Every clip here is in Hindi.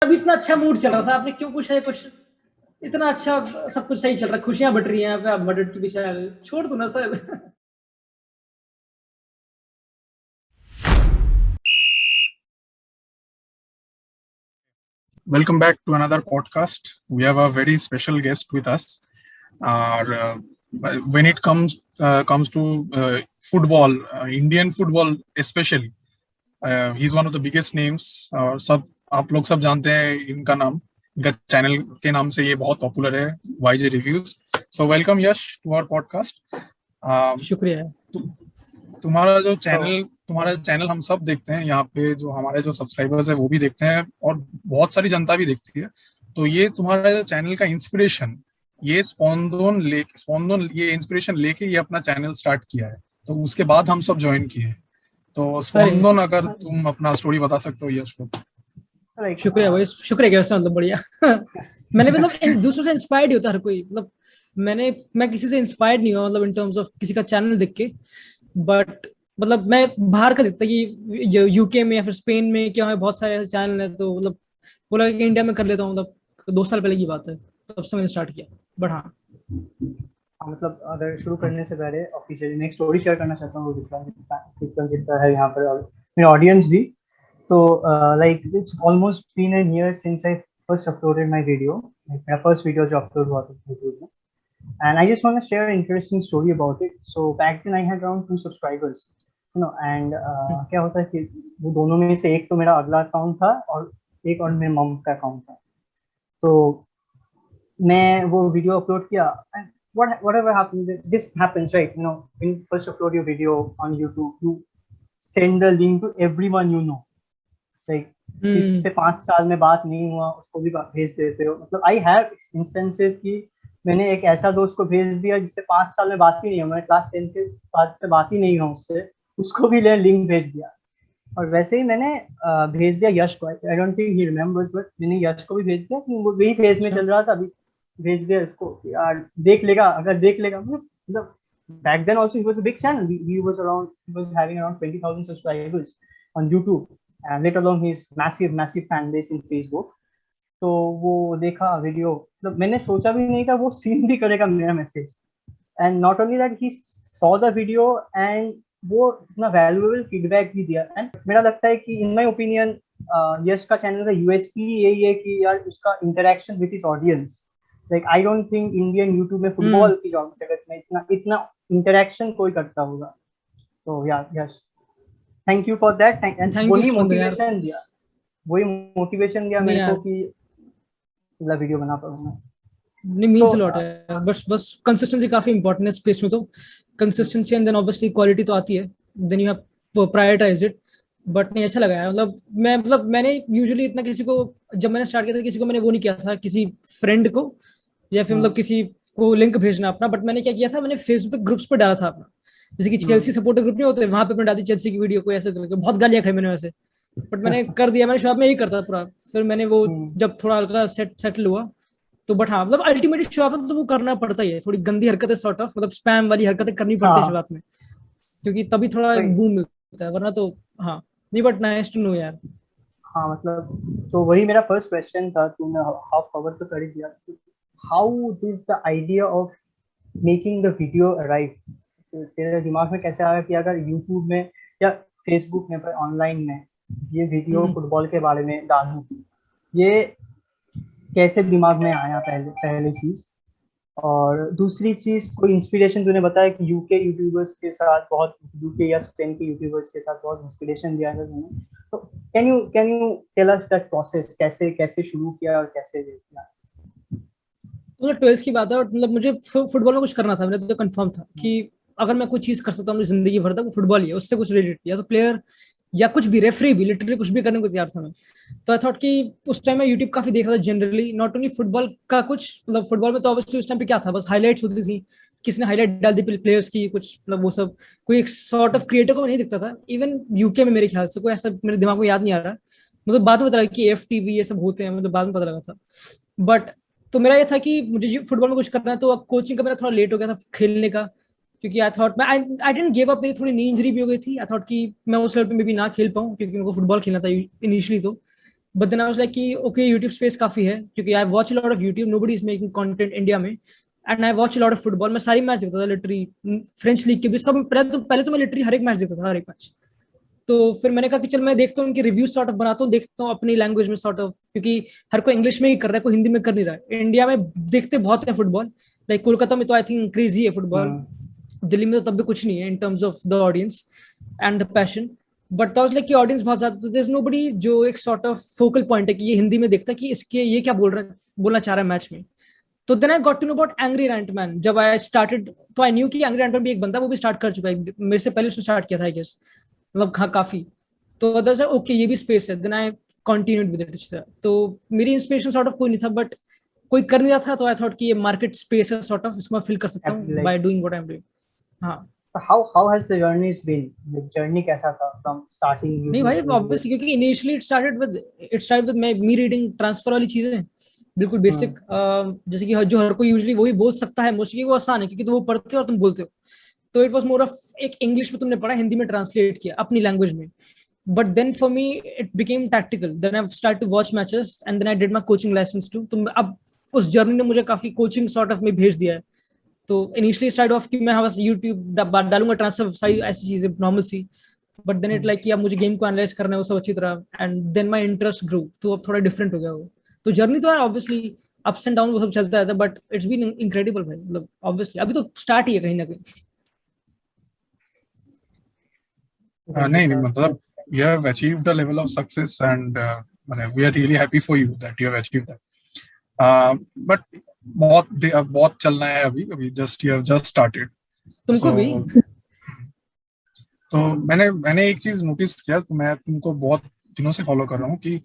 अभी इतना अच्छा मूड चल रहा था, आपने क्यों पूछा ये क्वेश्चन? इतना अच्छा सब कुछ सही चल रहा है, खुशियां बट रही हैं यहाँ पे, आप मर्डर के पीछे आ गए। छोड़ दो ना sir. Welcome back to another podcast. We have a very special guest with us. When it comes to football, Indian football especially, he's one of the biggest names. सब आप लोग सब जानते हैं इनका नाम, इनका चैनल के नाम से ये बहुत पॉपुलर है, YJ Reviews. So welcome Yash to our podcast. शुक्रिया। तुम्हारा चैनल हम सब देखते हैं यहाँ पे, जो हमारे जो सब्सक्राइबर्स है वो भी देखते हैं और बहुत सारी जनता भी देखती है। तो ये तुम्हारा जो चैनल का इंस्पिरेशन, ये स्पॉन्दोन ये इंस्पिरेशन लेके ये अपना चैनल स्टार्ट किया है, तो उसके बाद हम सब ज्वाइन किए। तो स्पॉन्दोन, अगर तुम अपना स्टोरी बता सकते हो यश को। शुक्रिया भाई, शुक्रिया। कैसे मतलब बढ़िया। मैंने मतलब दूसरों से इंस्पायर्ड होता हर कोई, मतलब मैं किसी से इंस्पायर्ड नहीं हुआ, मतलब इन टर्म्स ऑफ किसी का चैनल देख के। बट मतलब मैं बाहर का देखता कि यूके में या फिर स्पेन में क्या है, बहुत सारे ऐसे चैनल है, तो मतलब बोला कि इंडिया में कर लेता हूँ। मतलब 2 साल पहले की बात है, तब से मैंने स्टार्ट किया। बट हाँ, मतलब अगर शुरू करने से पहले ऑफिशियली मैं एक स्टोरी शेयर करना चाहता हूँ, विक्रम जितना है यहाँ पर और मेरे ऑडियंस भी। तो like it's almost been an year since I first uploaded my video. मेरा फर्स्ट वीडियो जो अपलोड हुआ था यूट्यूब में, and I just want to share an interesting story about it. So back then I had around 2 subscribers, you know, and क्या होता है कि वो दोनों में से एक तो मेरा अगला अकाउंट था और एक और मेरे मम का अकाउंट था। तो मैं वो वीडियो अपलोड किया, whatever happened, this happens, right? You know, when you first upload your video on YouTube, you send the link to everyone you know, like जिससे 5 साल में बात नहीं हुआ उसको भी भेज देते हो। मतलब I have instances कि मैंने एक ऐसा दोस्त को भेज दिया जिससे 5 साल में बात ही नहीं हुआ, मैं क्लास 10 के बाद से बात ही नहीं हुआ उससे, उसको भी लिंक भेज दिया। और वैसे ही मैंने भेज दिया यश को, आई don't think he remembers, but मैंने यश को भी भेज दिया कि वो वही फेज में चल रहा था, अभी भेज दिया उसको यार देख लेगा, अगर देख लेगा। मतलब back then also he was a big channel, he was having around 20,000 subscribers on YouTube, and let alone his massive fan base in Facebook. तो वो देखा वीडियो, मतलब मैंने सोचा भी नहीं था वो सीन भी करेगा मेरा message. And not only that, he saw the video and वो इतना वैल्यूएबल फीडबैक भी दिया। एंड मेरा लगता है कि इन माय ओपिनियन यश का चैनल का यूएसपी यही है कि यार उसका interaction with his audience. Like I don't think Indian YouTube में फुटबॉल की जगत में इतना इंटरेक्शन कोई करता होगा। तो यार Yash, thank you for that. And वही मोटिवेशन दिया मेरे को कि वीडियो बना पाऊंगा। नहीं, मीन्स लॉट है। बस कंसिस्टेंसी काफी इंपॉर्टेंट है स्पेस में। तो consistency and then obviously quality तो आती है, then you have prioritize it. But नहीं, अच्छा लगा है। मतलब मैंने यूजुअली इतना किसी को, जब मैंने स्टार्ट किया था किसी को मैंने वो नहीं किया था, किसी फ्रेंड को या फिर मतलब किसी को लिंक भेजना अपना। बट मैंने क्या किया था, मैंने फेसबुक ग्रुप्स पे डाला था अपना, जैसे कि चेल्सी सपोर्टर ग्रुप नहीं होते, वहां पे मैंने डाली चेल्सी की वीडियो को, ऐसे बहुत गालियां खाई मैंने वैसे। बट मैंने कर दिया, मैंने शुरुआत में यही करता पूरा। फिर मैंने वो जब थोड़ा हल्का सेटल हुआ तो बट हाँ, मतलब अल्टीमेटली शुरुआत में तो वो करना पड़ता ही है, थोड़ी गंदी हरकतें सॉर्ट ऑफ, मतलब स्पैम वाली हरकतें करनी पड़ती है शुरुआत में, क्योंकि तभी थोड़ा बूम मिलता है, वरना तो हाँ नहीं। बट नाइस टू नो यार। हाँ मतलब तो वही मेरा फर्स्ट क्वेश्चन था, तूने हाफ कवर तो कर ही दिया। How did the idea of making the video arrive? तेरे दिमाग में कैसे आया कि अगर यूट्यूब में या फेसबुक में, पर ऑनलाइन में ये वीडियो फुटबॉल के बारे में डालूं? ये कैसे दिमाग में आया पहली चीज? और दूसरी चीज, कोई इंस्पिरेशन तूने बताया कि यूके यूट्यूबर्स के साथ बहुत, यूके या स्पेन के यूट्यूबर्स के साथ बहुत इंस्पिरेशन दिया है तूने, तो can you tell us that process, कैसे शुरू किया और कैसे किया? मतलब 12th की बात है, मतलब मुझे फुटबॉल में कुछ करना था, मेरा तो कंफर्म था कि अगर मैं कोई चीज कर सकता हूँ जिंदगी भर तक, वो फुटबॉल ही है। उससे कुछ रिलेटेड, या तो प्लेयर या कुछ भी, रेफरी भी, लिटरली कुछ भी करने को तैयार था मैं। तो आई थॉट कि उस टाइम मैं यूट्यूब काफी देख रहा था जनरली, नॉट ओनली फुटबॉल का कुछ, मतलब फुटबॉल में तो ऑब्वियसली उस टाइम पे क्या था, बस हाईलाइट्स होती थी, किसने हाईलाइट डाल दी प्लेयर्स की कुछ, मतलब वो सब कोई एक सॉर्ट ऑफ क्रिएटर को नहीं दिखता था। इवन यूके में मेरे ख्याल से कोई ऐसा मेरे दिमाग में याद नहीं आ रहा, मतलब बाद में पता लगा कि FTV ये सब होते हैं, मतलब बाद में पता लगा था। बट तो मेरा ये था कि मुझे फुटबॉल में कुछ करना है। तो अब कोचिंग का मेरा थोड़ा लेट हो गया था खेलने का, क्योंकि I thought I didn't give up, मेरी थोड़ी नी इंजरी भी हो गई थी। आई थॉट कि मैं उस लेवल पे मे भी ना खेल पाऊँ, क्योंकि मेरे को फुटबॉल खेलना था इनिशियली। तो but then I was like कि ओके यूट्यूब स्पेस काफी है, क्योंकि I watch a lot of YouTube, nobody is making content India में, and I watch a lot of football. मैं सारी मैच देखता था लिटरली, फ्रेंच लीग के भी सब। पहले तो मैं लिटरली हर एक मैच देखता था, हर एक मैच। तो फिर मैंने कहा कि चल मैं देखता हूँ उनके रिव्यूज सॉर्ट ऑफ बनाता हूँ, देखता हूँ अपनी लैंग्वेज में सॉर्ट ऑफ, क्योंकि हर कोई इंग्लिश में ही कर रहा है, कोई हिंदी में कर नहीं रहा है। इंडिया में देखते बहुत है फुटबॉल, लाइक कोलकाता में तो आई थिंक इंक्रीज ही है फुटबॉल, दिल्ली में तो तब भी कुछ नहीं है इन terms of the audience and the passion. But तो लाइक कि ऑडियंस बहुत ज्यादा, तो देयर इज नोबडी जो एक सॉर्ट ऑफ फोकल पॉइंट है कि ये हिंदी में देखता है कि इसके ये क्या बोलना चाह रहा है मैच में। तो then I got to know about Angry Rantman. जब आई स्टार्टेड तो आई न्यू कि एंग्री रैंटमैन भी एक बंदा, वो भी स्टार्ट कर चुका है मेरे से पहले, उसने स्टार्ट किया था आई गेस, मतलब हाँ काफी। तो अदर ओके ये भी स्पेस है, then I continued with it. तो मेरी इंस्पिरेशन सॉर्ट ऑफ कोई नहीं था, बट कोई कर नहीं रहा था, तो आई थॉट कि ये मार्केट स्पेस है सॉर्ट ऑफ, इसको मैं फिल कर सकता हूँ by doing what I am doing. हाँ So how has the journey been? The journey कैसा था from starting नहीं YouTube भाई, to ऑब्वियसली क्योंकि initially it started with me reading transfer वाली चीजें, बिल्कुल बेसिक, जैसे कि जो हर कोई यूजुअली वही बोल सकता है मोस्टली, वो आसान है क्योंकि तुम वो पढ़ते हो और तुम बोलते हो। तो इट वाज मोर ऑफ एक इंग्लिश में तुमने पढ़ा, हिंदी में ट्रांसलेट किया अपनी लैंग्वेज में। But then for me it became tactical, then I start to watch matches and then I did my coaching license too. तो अब उस जर्नी ने मुझे काफी कोचिंग सॉर्ट ऑफ में भेज दिया है। तो इनिशियली स्टार्ट ऑफ कि मैं बस यूट्यूब डालूंगा, ट्रांसफर सारी ऐसी चीजें नॉर्मल सी। बट देन इट लाइक कि अब मुझे गेम को एनालाइज करना है वो सब अच्छी तरह, and then my interest grow, तो अब थोड़ा डिफरेंट हो गया वो। तो जर्नी तो है ऑब्वियसली, अप्स एंड डाउन वो सब चलता रहता है, बट इट्स बीन इनक्रेडिबल भाई, मतलब ऑब्वियसली अभी तो स्टार्ट ही है कहीं ना कहीं। नहीं नहीं, मतलब you have achieved a level of success and we are really happy for you that you have achieved that. But बहुत चलना है अभी, just you have just started. तुमको भी तो मैंने एक चीज नोटिस किया, तो मैं तुमको बहुत दिनों से फॉलो कर रहा हूँ कि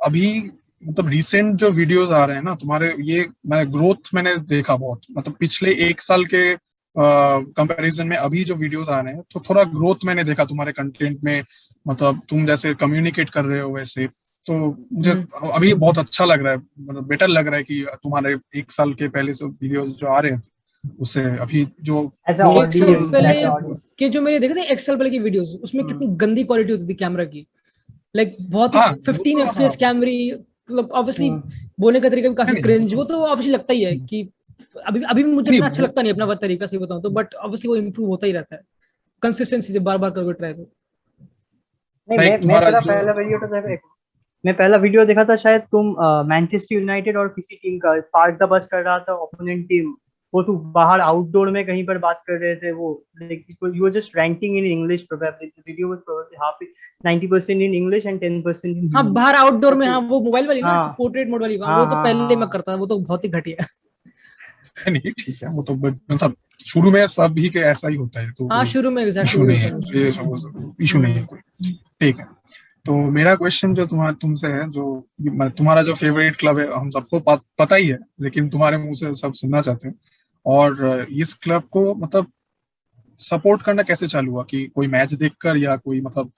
अभी मतलब रिसेंट जो वीडियोस आ रहे हैं ना तुम्हारे, ये मैं ग्रोथ मैंने देखा बहुत, मतलब पिछले एक साल के कंपैरिजन में अभी जो वीडियोस आ रहे हैं तो थोड़ा ग्रोथ मैंने देखा तुम्हारे कंटेंट में। मतलब तुम जैसे कम्युनिकेट कर रहे हो वैसे, तो मुझे अभी बहुत अच्छा लग रहा है, मतलब बेटर लग रहा है कि तुम्हारे एक साल के पहले से वीडियोस जो आ रहे हैं उससे अभी जो as a एक साल audience, पहले as a audience. के जो मेरे देखे थे एक साल पहले की वीडियोस, उसमें कितनी गंदी क्वालिटी होती थी कैमरा की, लाइक बहुत ही हाँ 15 तो एफपीएस कैमरी, मतलब ऑब्वियसली बोलने का तरीका भी काफी नहीं क्रिंज, वो तो ऑब्वियसली लगता ही है कि अभी अभी भी मुझे नहीं इतना अच्छा लगता नहीं अपना तरीका से बताऊं तो, बट ऑब्वियसली वो इम्प्रूव होता ही रहता है कंसिस्टेंसी से, बार बार करोगे ट्राई तो। नहीं, लाइक मैं तुम्हारा तेरा जो पहला वीडियो तो मैं पहला वीडियो देखा था शायद, तुम मैनचेस्टर यूनाइटेड और किसी टीम का पार्क द बस कर रहा था, ओपोनेंट टीम, वो तू बाहर आउटडोर में कहीं पर बात कर रहे थे, वो you were just ranting in English, probably the video was probably half 90% in English and 10% इन हाँ हिंदी। बाहर आउटडोर में, तो हाँ वो मोबाइल वाली ना, हाँ पोर्ट्रेट मोड वाली, हाँ हाँ वो तो हाँ पहले मैं हाँ। करता था, वो तो बहुत ही घटिया। नहीं ठीक है, वो तो मतलब शुरू में सब ही के ऐसा ही होता है, तो हाँ कोई शुरू में एग्जैक्टली इशू वही नहीं होता है, है मुझसे। ये इशू नहीं है कोई। ठीक है, तो मेरा क्वेश्चन जो तुमसे है, जो तुम्हारा जो फेवरेट क्लब है हम सबको पता ही है, लेकिन तुम्हारे मुंह से सब सुनना चाहते हैं। और इस क्लब को मतलब सपोर्ट करना कैसे चालू हुआ, कि कोई मैच देखकर या कोई मतलब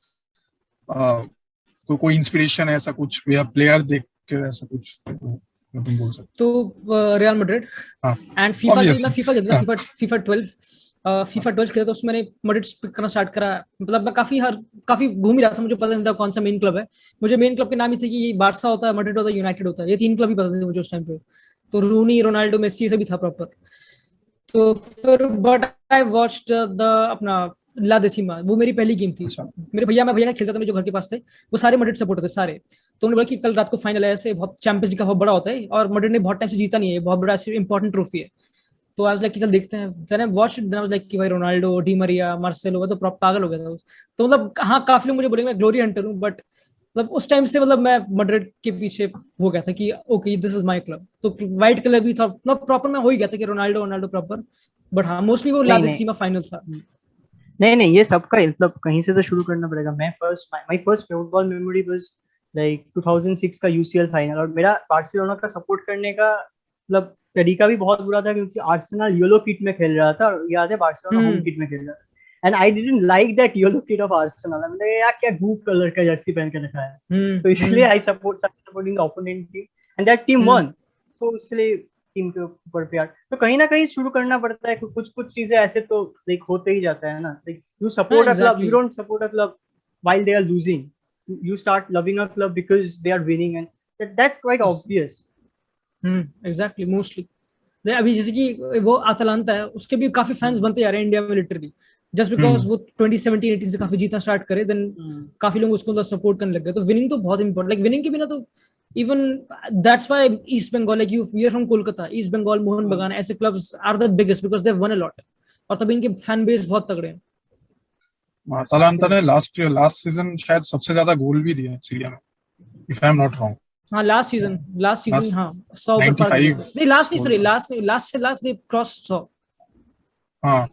कोई इंस्पिरेशन है ऐसा कुछ, या प्लेयर देख कर ऐसा कुछ, तो तुम बोल सकते तो रियल मैड्रिड हो। हाँ एंड फीफा, मैं ऑब्वियसली। फीफा खेलता था, हाँ फीफा 12, फीफा 12 खेला, तो उसमें मैंने मैड्रिड पिक करना स्टार्ट करा। मतलब मैं काफी घूम ही रहा था, मुझे पता नहीं था कौन सा मेन क्लब है। मुझे मेन क्लब के नाम ही थे कि ये बारसा होता है, मैड्रिड होता है, यूनाइटेड होता है, ये तीन क्लब ही पता थे मुझे उस टाइम पे। तो रूनी, रोनाल्डो, मेसी, ये सभी था प्रॉपर। तो फिर बट आई वॉच्ड द अपना ला देसिमा, वो मेरी पहली गेम थी। अच्छा। मैं भैया का खेलता था, मेरे जो घर के पास थे, वो सारे मैड्रिड सपोर्टर थे सारे। तो उन्होंने बोला कि कल रात को फाइनल है, ऐसे बहुत चैंपियंस लीग का बहुत बड़ा होता है और मैड्रिड ने बहुत टाइम से जीता नहीं है, बहुत बड़ा इंपॉर्टेंट ट्रॉफी है। तो आज लाइक कल देखते हैं, देन आई वॉच लाइक कि भाई रोनाल्डो, डी मरिया, मार्सेलो, वो तो पागल हो गया था। तो मतलब हाँ काफी लोग मुझे बोलेंगे मैं ग्लोरी हंटर हूँ, बट मतलब उस टाइम से मतलब मैं मैड्रिड के पीछे हो गया था कि okay this is my club. तो व्हाइट कलर भी था, मतलब प्रॉपर मैं हो ही गया था कि रोनाल्डो रोनाल्डो प्रॉपर। बट हाँ मोस्टली वो नहीं लादेक नहीं सीमा फाइनल था। नहीं, ये सबका मतलब कहीं से तो शुरू करना पड़ेगा। मैं first my first football memory was like 2006 का यूसीएल फाइनल, और मेरा बार्सिलोना का सपोर्ट करने का मतलब तरीका भी बहुत बुरा था, क्योंकि आर्सेनल येलो किट में खेल रहा था, और याद है बार्सिलोना होम हम्म किट में खेल रहा था, and I didn't like that yellow kit of Arsenal. मैंने यार क्या धूप कलर का जर्सी पहन के रखा है, तो इसलिए hmm I supporting the opponent team and that team hmm won. तो इसलिए टीम के ऊपर प्यार तो कहीं ना कहीं शुरू करना पड़ता है, कुछ कुछ चीजें ऐसे तो लाइक होते ही जाता है ना, लाइक यू हाँ support a club, you exactly. Don't support a club while they are losing. you start loving a club because they are winning, and that's quite obvious. Exactly mostly अभी जैसे कि वो अतलांता है, उसके भी काफी फैंस बनते जा रहे हैं इंडिया में लिटरली, जस्ट बिकॉज वो 2017-18 से काफी जीतना स्टार्ट करे, देन काफी लोग उसको सपोर्ट करने लग गए. तो विनिंग तो बहुत इंपॉर्टेंट, लाइक विनिंग के बिना तो even that's why East Bengal, like we are from Kolkata, East Bengal, Mohun Bagan, ऐसे clubs are the biggest because they have won a lot, और तभी इनके फैन बेस बहुत तगड़े हैं. अतालांता ने लास्ट सीजन शायद सबसे ज्यादा गोल भी दिया सीरिया में, if I am not wrong. हाँ लास्ट सीजन हाँ 100 पर पार किया. नहीं लास्ट नहीं, सॉरी लास्ट नहीं, लास्ट से लास्ट दे क्रॉस 100. हाँ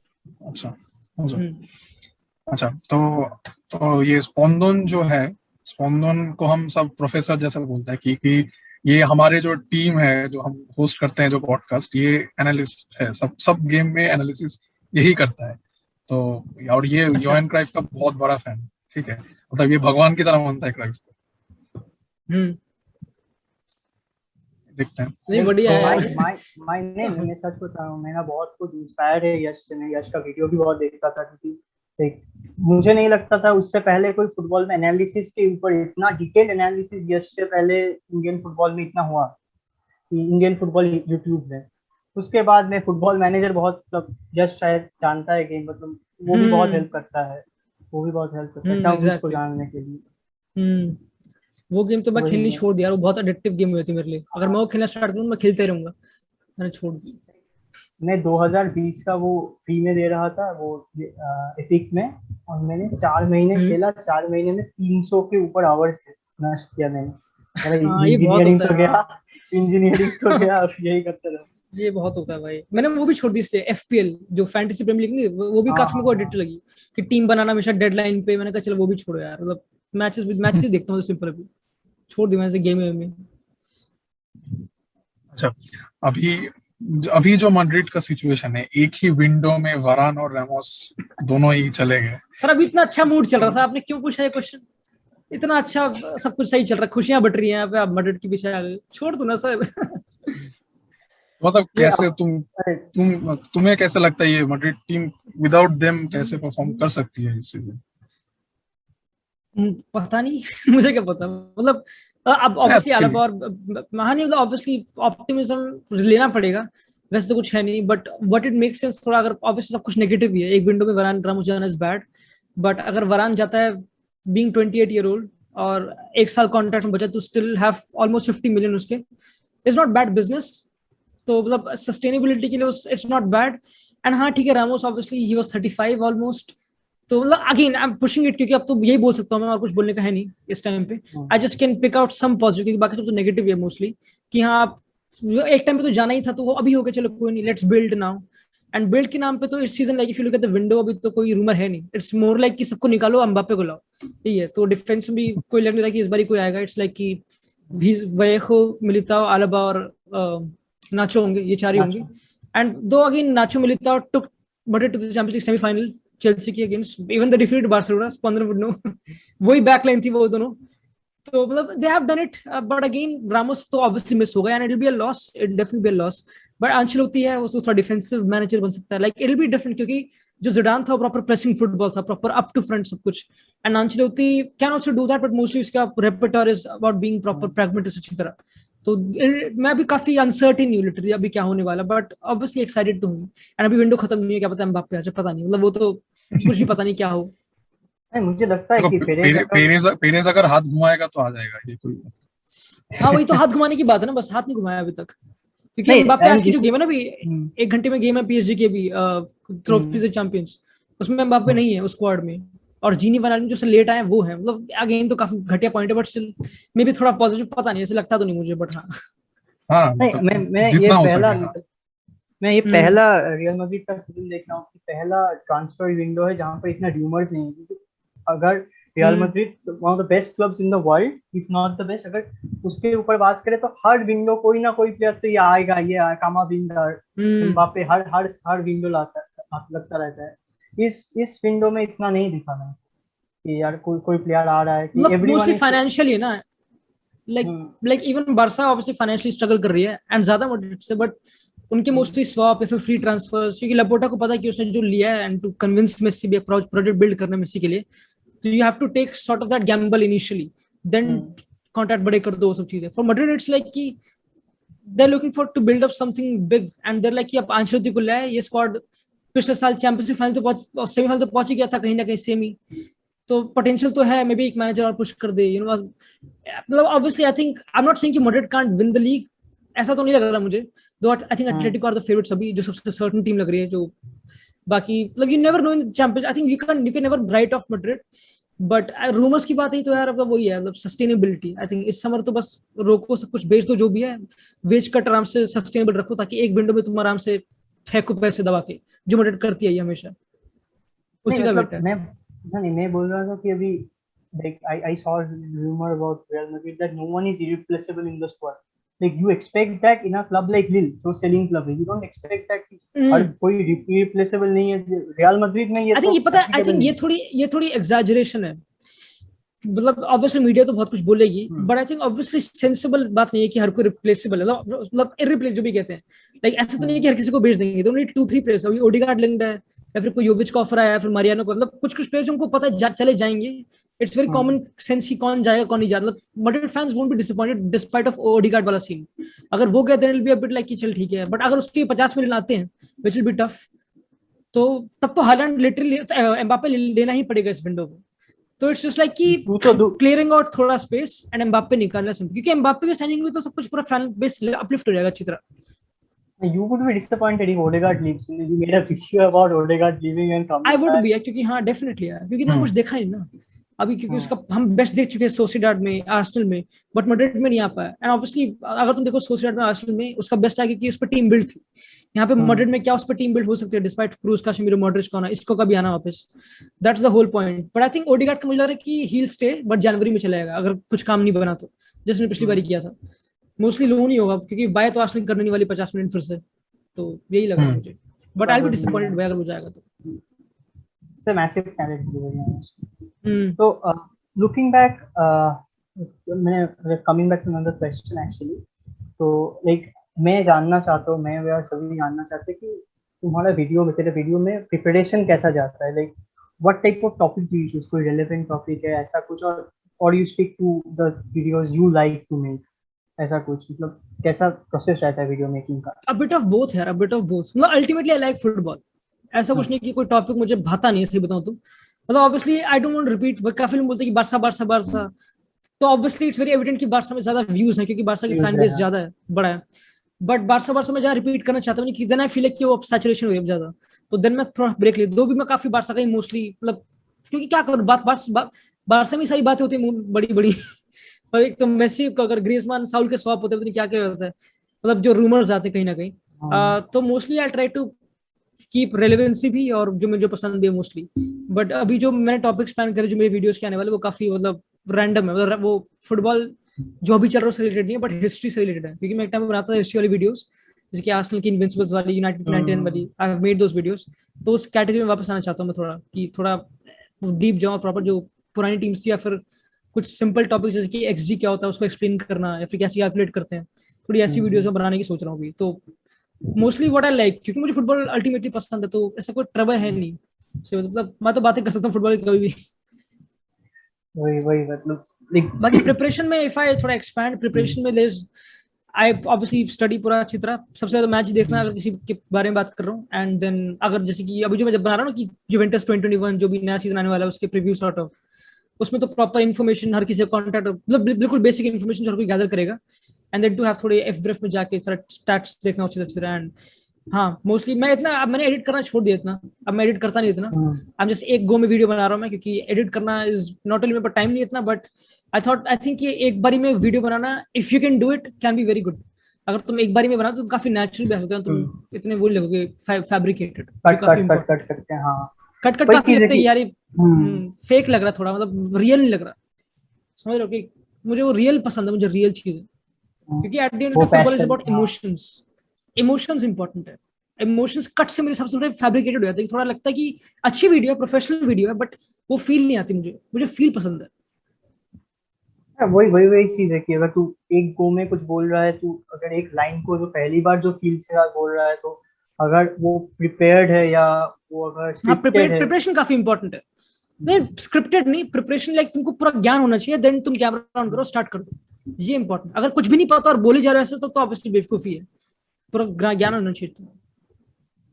अच्छा अच्छा. तो ये स्पॉन्दोन जो है, स्पॉन्दोन को हम सब प्रोफेसर जैसा बोलते हैं कि ये हमारे जो टीम है, जो हम होस्ट करते हैं जो पॉडकास्ट, ये एनालिस्ट है, सब गेम में एनालिसिस यही करता है. तो और ये योहान क्राइफ का बहुत बड़ा फैन, ठीक है, मतलब ये भगवान की तरह मानता है क्राइफ को. देखते हैं. नहीं बढ़िया है. मैं सच बता रहा हूँ, मैं ना बहुत कुछ इंस्पायर्ड है यश से. मैं यश का वीडियो भी बहुत देखता था, क्योंकि मुझे नहीं लगता था उससे पहले कोई फुटबॉल में एनालिसिस के ऊपर इतना डिटेल एनालिसिस यश से पहले इंडियन फुटबॉल में इतना हुआ, कि इंडियन फुटबॉल यूट्यूब में. उसके बाद में फुटबॉल मैनेजर बहुत, मतलब यश शायद जानता है गेम, मतलब वो भी बहुत हेल्प करता है, उसको जानने के लिए. वो गेम तो मैं खेलनी छोड़ दिया, वो बहुत एडिक्टिव गेम हुई थी मेरे लिए. अगर मैं वो खेलना स्टार्ट करूँ मैं खेलते रहूंगा, मैंने छोड़ दिया. मैं 2020 का वो फ्री में दे रहा था वो एपिक में, और मैंने 4 महीने खेला. 4 महीने में 300 के ऊपर आवर्स नष्ट किया मैंने. इंजीनियरिंग तो गया और यही करता रहा. ये बहुत होता है भाई. मैंने वो भी छोड़ दी इसलिए, एफपीएल जो फैंटेसी प्रीमियर लीग नहीं, वो भी काफी मेरे को एडिक्ट लगी कि टीम बनाना हमेशा डेडलाइन पे. मैंने कहा चलो वो भी छोड़ो यार, मतलब मैचेस देखता हूँ सिंपल. अभी छोड़ दी मैंने गेम में. अच्छा अभी जो मैड्रिड का सिचुएशन है, एक ही विंडो में वरान और रामोस दोनों ही चले गए. सर अभी इतना अच्छा मूड चल रहा था, आपने क्यों पूछा ये क्वेश्चन? इतना अच्छा सब कुछ सही चल रहा है, खुशियां बट रही हैं यहाँ पे, आप मैड्रिड के पीछे आ गए. छोड़ दो ना सर. मतलब कैसे तुम्हें कैसे लगता है ये मैड्रिड टीम विदाउट देम कैसे परफॉर्म कर सकती है इस सीजन? पता नहीं. मुझे क्या पता, मतलब अब ऑब्वियसली अलावा और नहीं, मतलब ऑब्वियसली ऑप्टिमिज्म लेना पड़ेगा, वैसे तो कुछ है नहीं. But what it makes sense थोड़ा, अगर ऑब्वियसली सब कुछ नेगेटिव ही है, एक विंडो में वरान रामोस जाना इज बैड, बट अगर वरान जाता है बीइंग 28 ईयर ओल्ड और 1 साल कॉन्ट्रैक्ट में बचा, तो स्टिल हैव ऑलमोस्ट 50 मिलियन उसके, इज नॉट बैड बिजनेस. तो मतलब सस्टेनेबिलिटी के लिए इट्स नॉट बैड. एंड हाँ ठीक है, Ramos obviously he was 35 almost. तो मतलब again I am pushing it, क्योंकि अब तो यही बोल सकता हूँ मैं, और कुछ बोलने का है नहीं इस टाइम पे. I just can pick out some positive, क्योंकि बाकी सब तो नेगेटिव है मोस्टली. कि हाँ आप एक टाइम पे तो जाना ही था, तो वो अभी हो गया, चलो कोई नहीं, let's build now. And build के नाम पे तो इस season like if you look at the window, अभी तो कोई रूमर है नहीं. इट्स मोर लाइक कि सबको निकालो, एम्बापे को लाओ, यही है. तो डिफेंस में भी कोई लग नहीं रहा कि इस बार कोई आएगा. इट्स लाइक कि वैखो, मिलिताओ, आलबा और नाचो होंगे, ये 4 ही होंगे. And though again Nacho Militao took Madrid to the Champions League semifinal Chelsea के against, even the defeated Barcelona. 15 would know. वही बैकलाइन थी वो दोनों. तो मतलब they have done it, but again Ramos तो ऑब्वियसली मिस हो गया, and it will be a loss, it definitely be a loss. But Ancelotti है, वो थोड़ा डिफेंसिव मैनेजर बन सकता है. Like it will be different, क्योंकि जो जिडान था प्रॉपर प्रेसिंग फुटबॉल था, प्रॉपर अप टू फ्रंट सब कुछ. And Ancelotti can also do that, but mostly उसका रेpertoire is about being proper pragmatist अच्छी तरह. तो मैं अभी काफी अनसर्टेन हूँ लिटरली अभी क्या होने वाला, बट ऑब्वियसली एक्साइटेड तो हूँ. एंड अभी विंडो खत्म नहीं है, क्या पता एम्बाप्पे आ जाए, पता नहीं, मतलब वो तो कुछ भी पता नहीं क्या हो. मुझे लगता है कि पेरेज अगर हाथ घुमाएगा तो आ जाएगा ये कोई. हाँ वही तो, हाथ घुमाने की बात है ना, बस हाथ नहीं घुमाया अभी तक. क्योंकि एम्बाप्पे आज की जो गेम है ना, अभी 1 घंटे में गेम है पीएसजी के भी ट्रॉफी चैंपियंस, उसमें एम्बाप्पे नहीं है उस स्क्वाड में. और जीनी वाला जो से लेट आए वो है, मतलब अगेन तो काफी घटिया पॉइंट है, बट स्टिल मे भी थोड़ा पॉजिटिव, पता नहीं, ऐसे लगता तो नहीं मुझे, बट हाँ. मैं ये पहला रियल मैड्रिड का सीजन देख रहा हूँ कि पहला ट्रांसफर विंडो है जहाँ पर इतना र्यूमर्स नहीं है. क्योंकि अगर real Madrid one of the best clubs in the world, if not the best, अगर उसके ऊपर बात करें तो हर विंडो कोई ना कोई प्लेयर तो ये आएगा, कामाविंगा, एम्बाप्पे, हर विंडो लगता रहता है. इस विंडो में इतना नहीं दिखा मैं कि यार कोई प्लेयर आ रहा है. मोस्टली फाइनेंशियली ना, like even Barca obviously financially struggle कर रही है एंड ज्यादा मैड्रिड से, बट उनके मोस्टली स्वैप या फिर फ्री ट्रांसफर्स, क्योंकि लपोर्टा को पता है कि उसने जो लिया है एंड टू कन्विंस मेसी भी प्रोजेक्ट बिल्ड करना मेसी के लिए, तो you have to take sort of that gamble initially, then contract बड़े कर दो, वो सब चीजें. फॉर मैड्रिड इट्स लाइक कि they're looking for to build up something big and they're like कि अब आंचलोती को लाए, ये स्क्वाड पिछले साल चैंपियंस फाइनल तो सेमीफाइनल तो पहुंच ही गया था कहीं ना कहीं सेमी, तो पोटेंशियल तो है, मे बी एक मैनेजर और पुश कर दे, यू नो. मतलब obviously I think I am not saying कि Madrid can't win the league, ऐसा तो नहीं लग रहा मुझे. Though I think Atletico are the favourites अभी, जो सबसे सर्टेन टीम लग रही है. जो बाकी मतलब you never know in champions, I think you can never write of Madrid. But rumours की बात है तो यार अब वही है, मतलब सस्टेनेबिलिटी. आई थिंक इस समर तो बस रोको, सब कुछ बेच दो जो भी है, वेच कट आराम से सस्टेनेबल रखो, ताकि एक विंडो में तुम आराम से फेंको पैसे दबा के, जो मैड्रिड करती है ये हमेशा, उसी का बेटा. मैं बोल रहा था कि अभी like I saw a rumor about Real Madrid that no one is irreplaceable in the squad. Like you expect that in a club like Lille, जो selling club है, you don't expect that हर कोई irreplaceable नहीं है. Real Madrid में ये I think ये पता है, I think ये थोड़ी exaggeration है. मतलब ऑब्वियसली मीडिया तो बहुत कुछ बोलेगी, but I think obviously sensible बात नहीं है कि हर कोई रिप्लेसेबल है, मतलब इररिप्लेस जो भी कहते हैं. लाइक ऐसा तो नहीं है कि हर किसी को बेच देंगे, तो ओनली 2-3 प्लेयर्स. अभी ओडेगार्ड लिंक्ड है, या फिर कोई योविच का ऑफर आया, फिर मारियानो को, मतलब कुछ प्लेयर्स उनको पता है चले जाएंगे. इट्स वेरी कॉमन सेंस कि कौन जाएगा कौन नहीं जाएगा. मतलब Madrid fans won't be disappointed despite of Odegaard वाला सीन. अगर वो कहते हैं, it will be a bit like कि चल ठीक है, बट अगर उसके 50 मिलियन आते हैं व्हिच विल बी टफ, तो तब तो हालैंड लिटरली एम्बापे लेना ही पड़ेगा इस विंडो को. तो इट्स जस्ट लाइक कि क्लियरिंग आउट थोड़ा स्पेस एंड एम्बापे निकालना सिंपल, क्योंकि एम्बापे के साइनिंग में तो सब कुछ पूरा फैन बेस अपलिफ्ट हो जाएगा अच्छी तरह. You would be disappointed if Odegaard leaves. You made a video about Odegaard leaving and coming. I would be, क्योंकि हाँ डेफिनेटली यार, क्योंकि ना कुछ देखा नहीं ना अभी, क्योंकि उसका हम बेस्ट देख चुके हैं सोसिएडाड में, आर्सेनल में, बट मैड्रिड में नहीं आ पाया. एंड ऑब्वियसली अगर तुम देखो सोसिएडाड में, आर्सेनल में उसका बेस्ट आया क्योंकि उस पर टीम बिल्ड थी. यहाँ पे मैड्रिड में क्या उस पर टीम बिल्ड हो सकती है डिस्पाइट क्रूज, काशमीरो, मॉड्रिच का आना, इसको कभी आना वापस. That's the whole point. But I think Odegaard का मुझे लग रहा है कि ही विल स्टे, बट जनवरी में चला जाएगा अगर कुछ काम नहीं बना तो, जैसे उसने पिछली बार किया था. मोस्टली लोन ही होगा, क्योंकि बाय तो आर्सेनल करने वाली 50 मिनट फिर से, तो यही लग रहा है मुझे. But I will be disappointed अगर वो जाएगा तो. It's a massive talent, to be very honest. So looking back, coming back to another question actually. तो like मैं जानना चाहता हूँ, मैं यार सभी जानना चाहते हैं कि तुम्हारा तेरे वीडियो में प्रिपरेशन कैसा जाता है. like what type of topic do you choose? कोई relevant topic है ऐसा कुछ, और you stick to the videos you like to make, ऐसा कुछ, मतलब कैसा प्रोसेस रहता है वीडियो मेकिंग का? A bit of both यार, a bit of both. मतलब अल्टीमेटली आई लाइक फुटबॉल. ऐसा कुछ नहीं कि कोई टॉपिक मुझे भाता नहीं है, सही बताऊं तो. मतलब obviously I don't want repeat, काफी लोग बोलते हैं कि बारसा बारसा बारसा, तो ऑब्वियसली इट्स वेरी एविडेंट कि बारसा में ज्यादा व्यूज हैं, क्योंकि बारसा की फैन बेस ज्यादा है, बड़ा है. बट बारसा में जहाँ रिपीट करना चाहता हूँ कि देन आई फील लाइक कि वो सैचुरेशन हो गई ज्यादा, तो देन मैं थोड़ा ब्रेक ले. दो भी मैं काफी बारसा का ही मोस्टली, मतलब क्योंकि क्या करूँ, बारसा में सारी बातें होती है बड़ी बड़ी. और एक तो मेसी को अगर ग्रीजमान साउल के स्वैप होते हैं, क्या क्या होता है, मतलब जो रूमर्स आते हैं कहीं ना कहीं. तो mostly I try to keep relevancy भी, और जो मुझे पसंद भी है मोस्टली. बट अभी जो मैंने टॉपिक्स प्लान करे, जो मेरे वीडियोस के आने वाले, वो काफी मतलब रैंडम है. मतलब वो फुटबॉल जो भी चल रहा है उससे रिलेटेड नहीं है, बट हिस्ट्री से रिलेटेड है, क्योंकि मैं एक टाइम में बनाता था हिस्ट्री वाली वीडियोस, जैसे कि आर्सेनल की इनविंसिबल्स वाली, यूनाइटेड 99 वाली. I have made those videos. तो उस कैटेगरी में वापस आना चाहता हूं मैं थोड़ा, कि थोड़ा डीप जाऊं, प्रॉपर जो पुरानी टीम्स थी, या फिर कुछ सिंपल टॉपिक्स जैसे कि एक्सजी क्या होता है उसको एक्सप्लेन करना, या फिर कैसे कैलकुलेट करते हैं, थोड़ी ऐसी वीडियोस में बनाने की सोच रहा हूँ अभी. तो मोस्टली व्हाट आई लाइक, क्योंकि मुझे फुटबॉल अल्टीमेटली पसंद है, तो ऐसा कोई ट्रबल है नहीं. मतलब मैं तो बातें कर सकता हूँ फुटबॉल की कभी भी. वही मतलब बाकी प्रिपरेशन में इफ आई थोड़ा एक्सपैंड, प्रिपरेशन में लेस आई ऑब्वियसली स्टडी पूरा अच्छी तरह. सबसे पहले मैच देखना अगर किसी के बारे में बात कर रहा हूँ, एंड देन अगर जैसे कि अभी जो मैं जब बना रहा हूँ ना कि जुवेंटस 2021 जो भी नया सीजन आने वाला है उसके प्रीव्यू सॉर्ट ऑफ, उसमें तो प्रॉपर इन्फॉर्मेशन हर किसी का कॉन्टैक्ट, मतलब बिल्कुल बेसिक इन्फॉर्मेशन हर कोई गैदर करेगा, एंड देन टू हैव थोड़े एफब्रेफ में जाके थोड़ा स्टैट्स देखना अच्छे से. एंड हाँ मोस्टली मैं इतना, अब मैंने एडिट करना छोड़ दिया इतना, अब मैं एडिट करता नहीं इतना. अब जैसे एक गो में वीडियो बना रहा हूँ मैं, क्योंकि एडिट करना इज नॉट ओनली, मेरे पास टाइम नहीं इतना, बट आई थिंक ये एक बारी में video banana, if you can do it, can be very good. अगर तुम एक बारी में बनाओ तो काफी नेचुरल भी आ सकते हो, तुम इतने वो लगोगे फैब्रिकेटेड, कट काफी लगता है यार, फेक लग रहा थोड़ा, मतलब रियल नहीं लग रहा. समझ रहे हो कि मुझे वो रियल पसंद है, मुझे रियल चीज है, क्योंकि at the end of football is about emotions important है. इमोशंस कट से मेरे हिसाब से फैब्रिकेटेड हो जाता है, थोड़ा लगता है कि अच्छी वीडियो है, प्रोफेशनल वीडियो है, बट वो फील नहीं आती मुझे फील पसंद है. वही चीज है कि अगर तू एक गो में कुछ बोल रहा है, तू अगर एक लाइन को जो पहली बार जो फील से बोल रहा है, तो अगर वो प्रिपेयर्ड है या वो अगर स्क्रिप्टेड है, प्रिपरेशन काफी इंपॉर्टेंट है. नहीं स्क्रिप्टेड नहीं, प्रिपरेशन लाइक तुमको पूरा ज्ञान होना चाहिए, देन तुम कैमरा ऑन करो स्टार्ट कर दो, ये इंपॉर्टेंट। अगर कुछ भी नहीं पता और बोले जा रहे हो ऐसे तो ऑब्वियसली बेवकूफी है, पूरा ज्ञान होना चाहिए तुम्हें।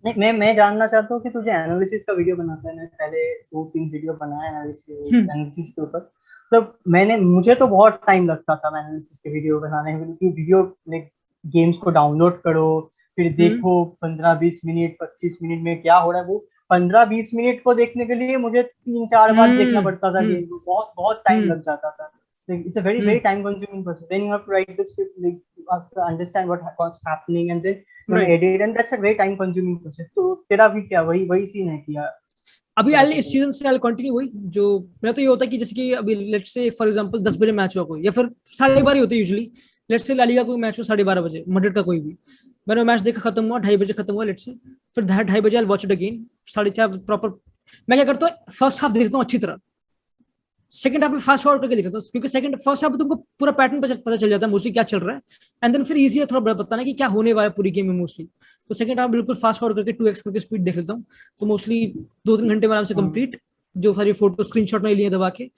नहीं, मैं जानना चाहता हूँ कि तुझे एनालिसिस का वीडियो बनाता है, मैं पहले 2-3 वीडियो बनाया एनालिसिस के ऊपर। मतलब मुझे तो बहुत टाइम लगता था एनालिसिस के वीडियो बनाने में, क्योंकि वीडियो लाइक गेम्स को डाउनलोड करो, फिर देखो 15-20 मिनट 25 मिनट में क्या हो रहा है, वो 15-20 मिनट को देखने के लिए मुझे 3-4 बार देखना पड़ता था गेम को, बहुत बहुत टाइम लग जाता था। It's a very time consuming process. Then you have to write the script, like you have to understand what's happening, and then you edit, and that's a very time consuming process. तो तेरा भी क्या वही सीन है क्या? अभी इस सीजन से कंटिन्यू वही, जो मेरा तो ये होता है कि जैसे कि अभी लेट्स से फॉर एग्जांपल 10 बजे मैच हुआ कोई, या फिर 12:30 होते हैं usually, let's say La Liga कोई मैच हो 12:30 बजे, मैड्रिड का कोई भी, मैंने मैच देखा खत्म हुआ 2:30 बजे खत्म हुआ लेट्स से, फिर 2:30 बजे I watch it again 4:30 proper. मैं क्या करता हूँ, फर्स्ट हाफ देखता हूँ अच्छी तरह, सेकंड हाफ में फास्ट फॉरवर्ड करके देखता हूँ, क्योंकि फर्स्ट हाफ में तुमको पूरा पैटर्न पता चल जाता है मोस्टली क्या चल रहा है, एंड देन फिर इजी है थोड़ा बताना कि क्या होने वाला है पूरी गेम में मोस्टली। तो सेकंड हाफ बिल्कुल फास्ट फॉरवर्ड करके 2x करके स्पीड देख लेता हूँ, तो मोस्टली 2-3 घंटे में आराम से कंप्लीट, जो सारी फोटो स्क्रीनशॉट में लिए दबा के,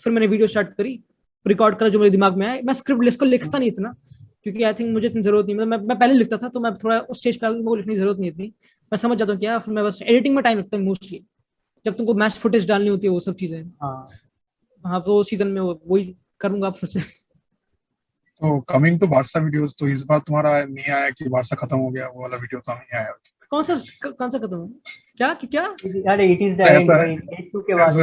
फिर मैंने वीडियो स्टार्ट करी, रिकॉर्ड करा जो मेरे दिमाग में आया। मैं स्क्रिप्ट इसको लिखता नहीं इतना, क्योंकि आई थिंक मुझे इतनी जरूरत नहीं, मतलब मैं पहले लिखता था, तो मैं थोड़ा उस स्टेज पे मुझे लिखने की जरूरत नहीं इतनी, मैं समझ जाता हूँ क्या, फिर मैं बस एडिटिंग में टाइम लगता है मोस्टली, जब तुमको मैच फुटेज डालनी होती है वो सब चीजें। हाँ तो सीजन में वही करूंगा फिर से। तो कमिंग टू बारसा वीडियोस, तो इस बार तुम्हारा नहीं आया कि बारसा खत्म हो गया, वो वाला वीडियो तो नहीं आया? कौन सा खत्म हो क्या अरे इट इज द एंड भाई, 8-2 के बाद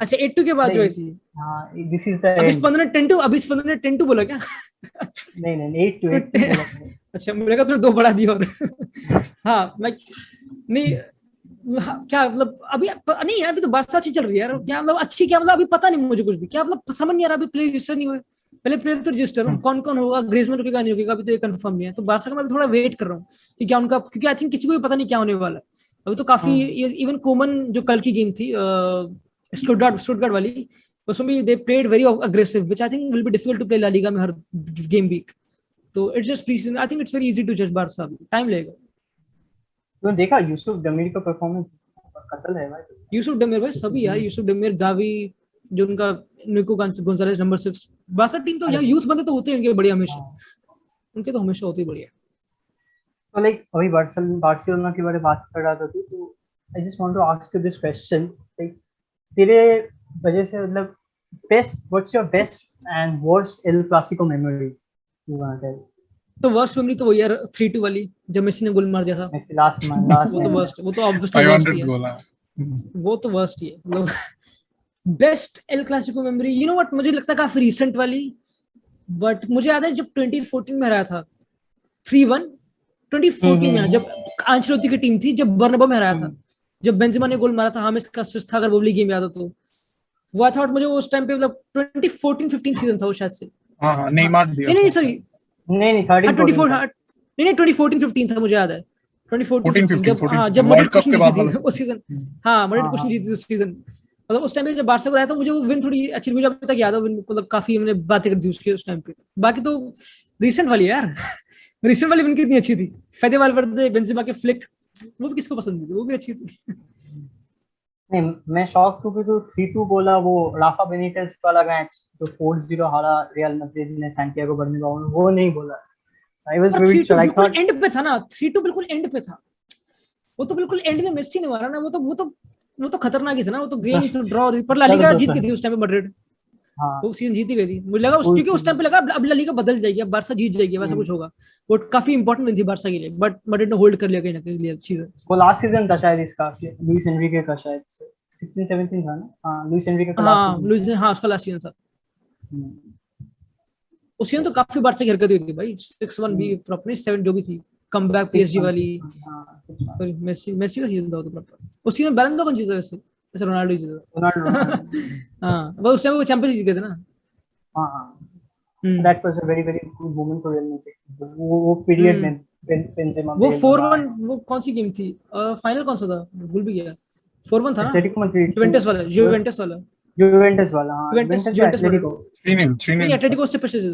अच्छा 8-2 के बाद जो थी, हां दिस इज द एंड। अभी 15-10 बोला क्या? नहीं 8-2 अच्छा मेरे का तो 2 बढ़ा दिया और हाँ मैं नहीं क्या मतलब अभी नहीं यार, अभी तो बारसा अच्छी चल रही है यार, क्या मतलब अच्छी क्या मतलब अभी पता नहीं मुझे कुछ भी, क्या मतलब समझ नहीं आ रहा, अभी प्लेयर रजिस्टर नहीं हुए, पहले प्लेयर तो रजिस्टर हो, कौन कौन होगा, ग्रीजमैन रुकेगा नहीं रुकेगा अभी तो ये कंफर्म नहीं है, तो बारसा का मैं थोड़ा वेट कर रहा हूँ कि क्या उनका, क्योंकि आई थिंक किसी को भी पता नहीं क्या होने वाला है अभी तो काफी। इवन कोमन जो कल की गेम थी स्टुटगार्ट वाली, उसमें भी they played very aggressive, which I think will be difficult to play La Liga में हर गेम वीक, तो it's just pre season, I think it's very easy to जज बारसा, अभी टाइम लगेगा। तो देखा यूसुफ डमीर का परफॉर्मेंस कतल है भाई, यूसुफ डमीर भाई सभी यार, यूसुफ डमीर गावी, जो उनका निको गोंजालेस नंबर 6, बारसा टीम तो यार यूथ बंदे तो होते हैं उनके बढ़िया, हमेशा उनके तो हमेशा होते ही बढ़िया। तो लाइक अभी बार्सिलोना के बारे में बात कर रहा था तो I just want to ask you this question, like तेरे वजह से मतलब best, what's your best and worst El Clasico memory you want to? तो वर्स्ट मेमोरी तो वो यार 3-2 वाली जब मेसी ने गोल मार दिया था, मेसी लास्ट वो तो वर्स्ट, वो तो ऑब्वियसली वर्स्ट ही है, वो तो वर्स्ट ही है। मतलब best L Clasico memory, you know what, मुझे लगता है काफी रीसेंट वाली, बट मुझे याद है जब 2014 में हराया था 3-1, 2014 में जब आंचलोती की टीम थी, जब बर्नबा में हराया था, जब बेंजेमा ने गोल मारा था, हामिस का असिस्ट था, अगर वो वाली गेम याद हो तो, वो आई थॉट मुझे उस टाइम पे मतलब 2014-15 सीजन था वो शायद से, हां नेमार दिया, नहीं सॉरी नहीं 2014-15 था, मुझे याद है 2014 जब मड्रिड कुछ जीती थी उस सीजन, हाँ मड्रिड कुछ जीती थी उस सीजन, मतलब उस टाइम पे जब बारसा को आया था मुझे वो विन थोड़ी अच्छी, मुझे अभी तक याद है, मतलब काफी हमने बातें कर दी उसके उस टाइम पे। बाकी तो रीसेंट वाली यार रीसेंट वाली विन कितनी अच्छी थी, फेदे वालवर्दे बेंजेमा के फ्लिक, वो भी किसको पसंद थी, वो भी अच्छी थी। नहीं मैं शॉक हूँ कि तू 3-2 बोला, वो राफा बेनिटेज वाला मैच जो 4-0 हारा रियल मैड्रिड ने सैंटियागो बर्नाब्यू में, वो नहीं बोला। I was very sure, I thought and पे था ना, 3-2 बिल्कुल एंड पे था, वो तो बिल्कुल एंड में मेसी ने मारा ना, वो तो खतरनाक ही था ना, वो तो गेम तो ड्रॉ, पर ला लीगा जीत गई थी उस टाइम पे मड्रिड, वो सीजन जीती गई थी, मुझे लगा क्योंकि उस टाइम पे लगा अब ला लीगा बदल जाएगी, अब बारसा जीत जाएगी, वैसा कुछ होगा, वो काफी इंपॉर्टेंट विन थी बारसा के लिए, बट मड्रिड ने होल्ड कर लिया कहीं ना कहीं लिए चीज। वो लास्ट सीजन था शायद इसका, लुइस एनरिके का शायद 16-17 था ना, हां लुइस एनरिके का लास्ट सीजन, हां उसका लास्ट सीजन था, उस सीजन तो काफी बारसा की हरकत हुई थी भाई, 6-1 भी प्रॉपर 7 जो भी थी, कमबैक पीएसजी वाली, फिर मेसी का सीजन था तो प्रॉपर, उस सीजन बैलन कौन जीता वैसे रोनाल्डो जीता, हां वो उस टाइम वो चैंपियंस जीत गए थे ना, हां that was a very very good moment for real Madrid, वो पीरियड में बेंजेमा, वो 4-1 वो कौन सी गेम थी, फाइनल कौन सा था भूल भी गया, 4-1 था ना, एटलेटिको मैड्रिड जुवेंटस वाला हां जुवेंटस एटलेटिको 3-0 एटलेटिको से पीछे से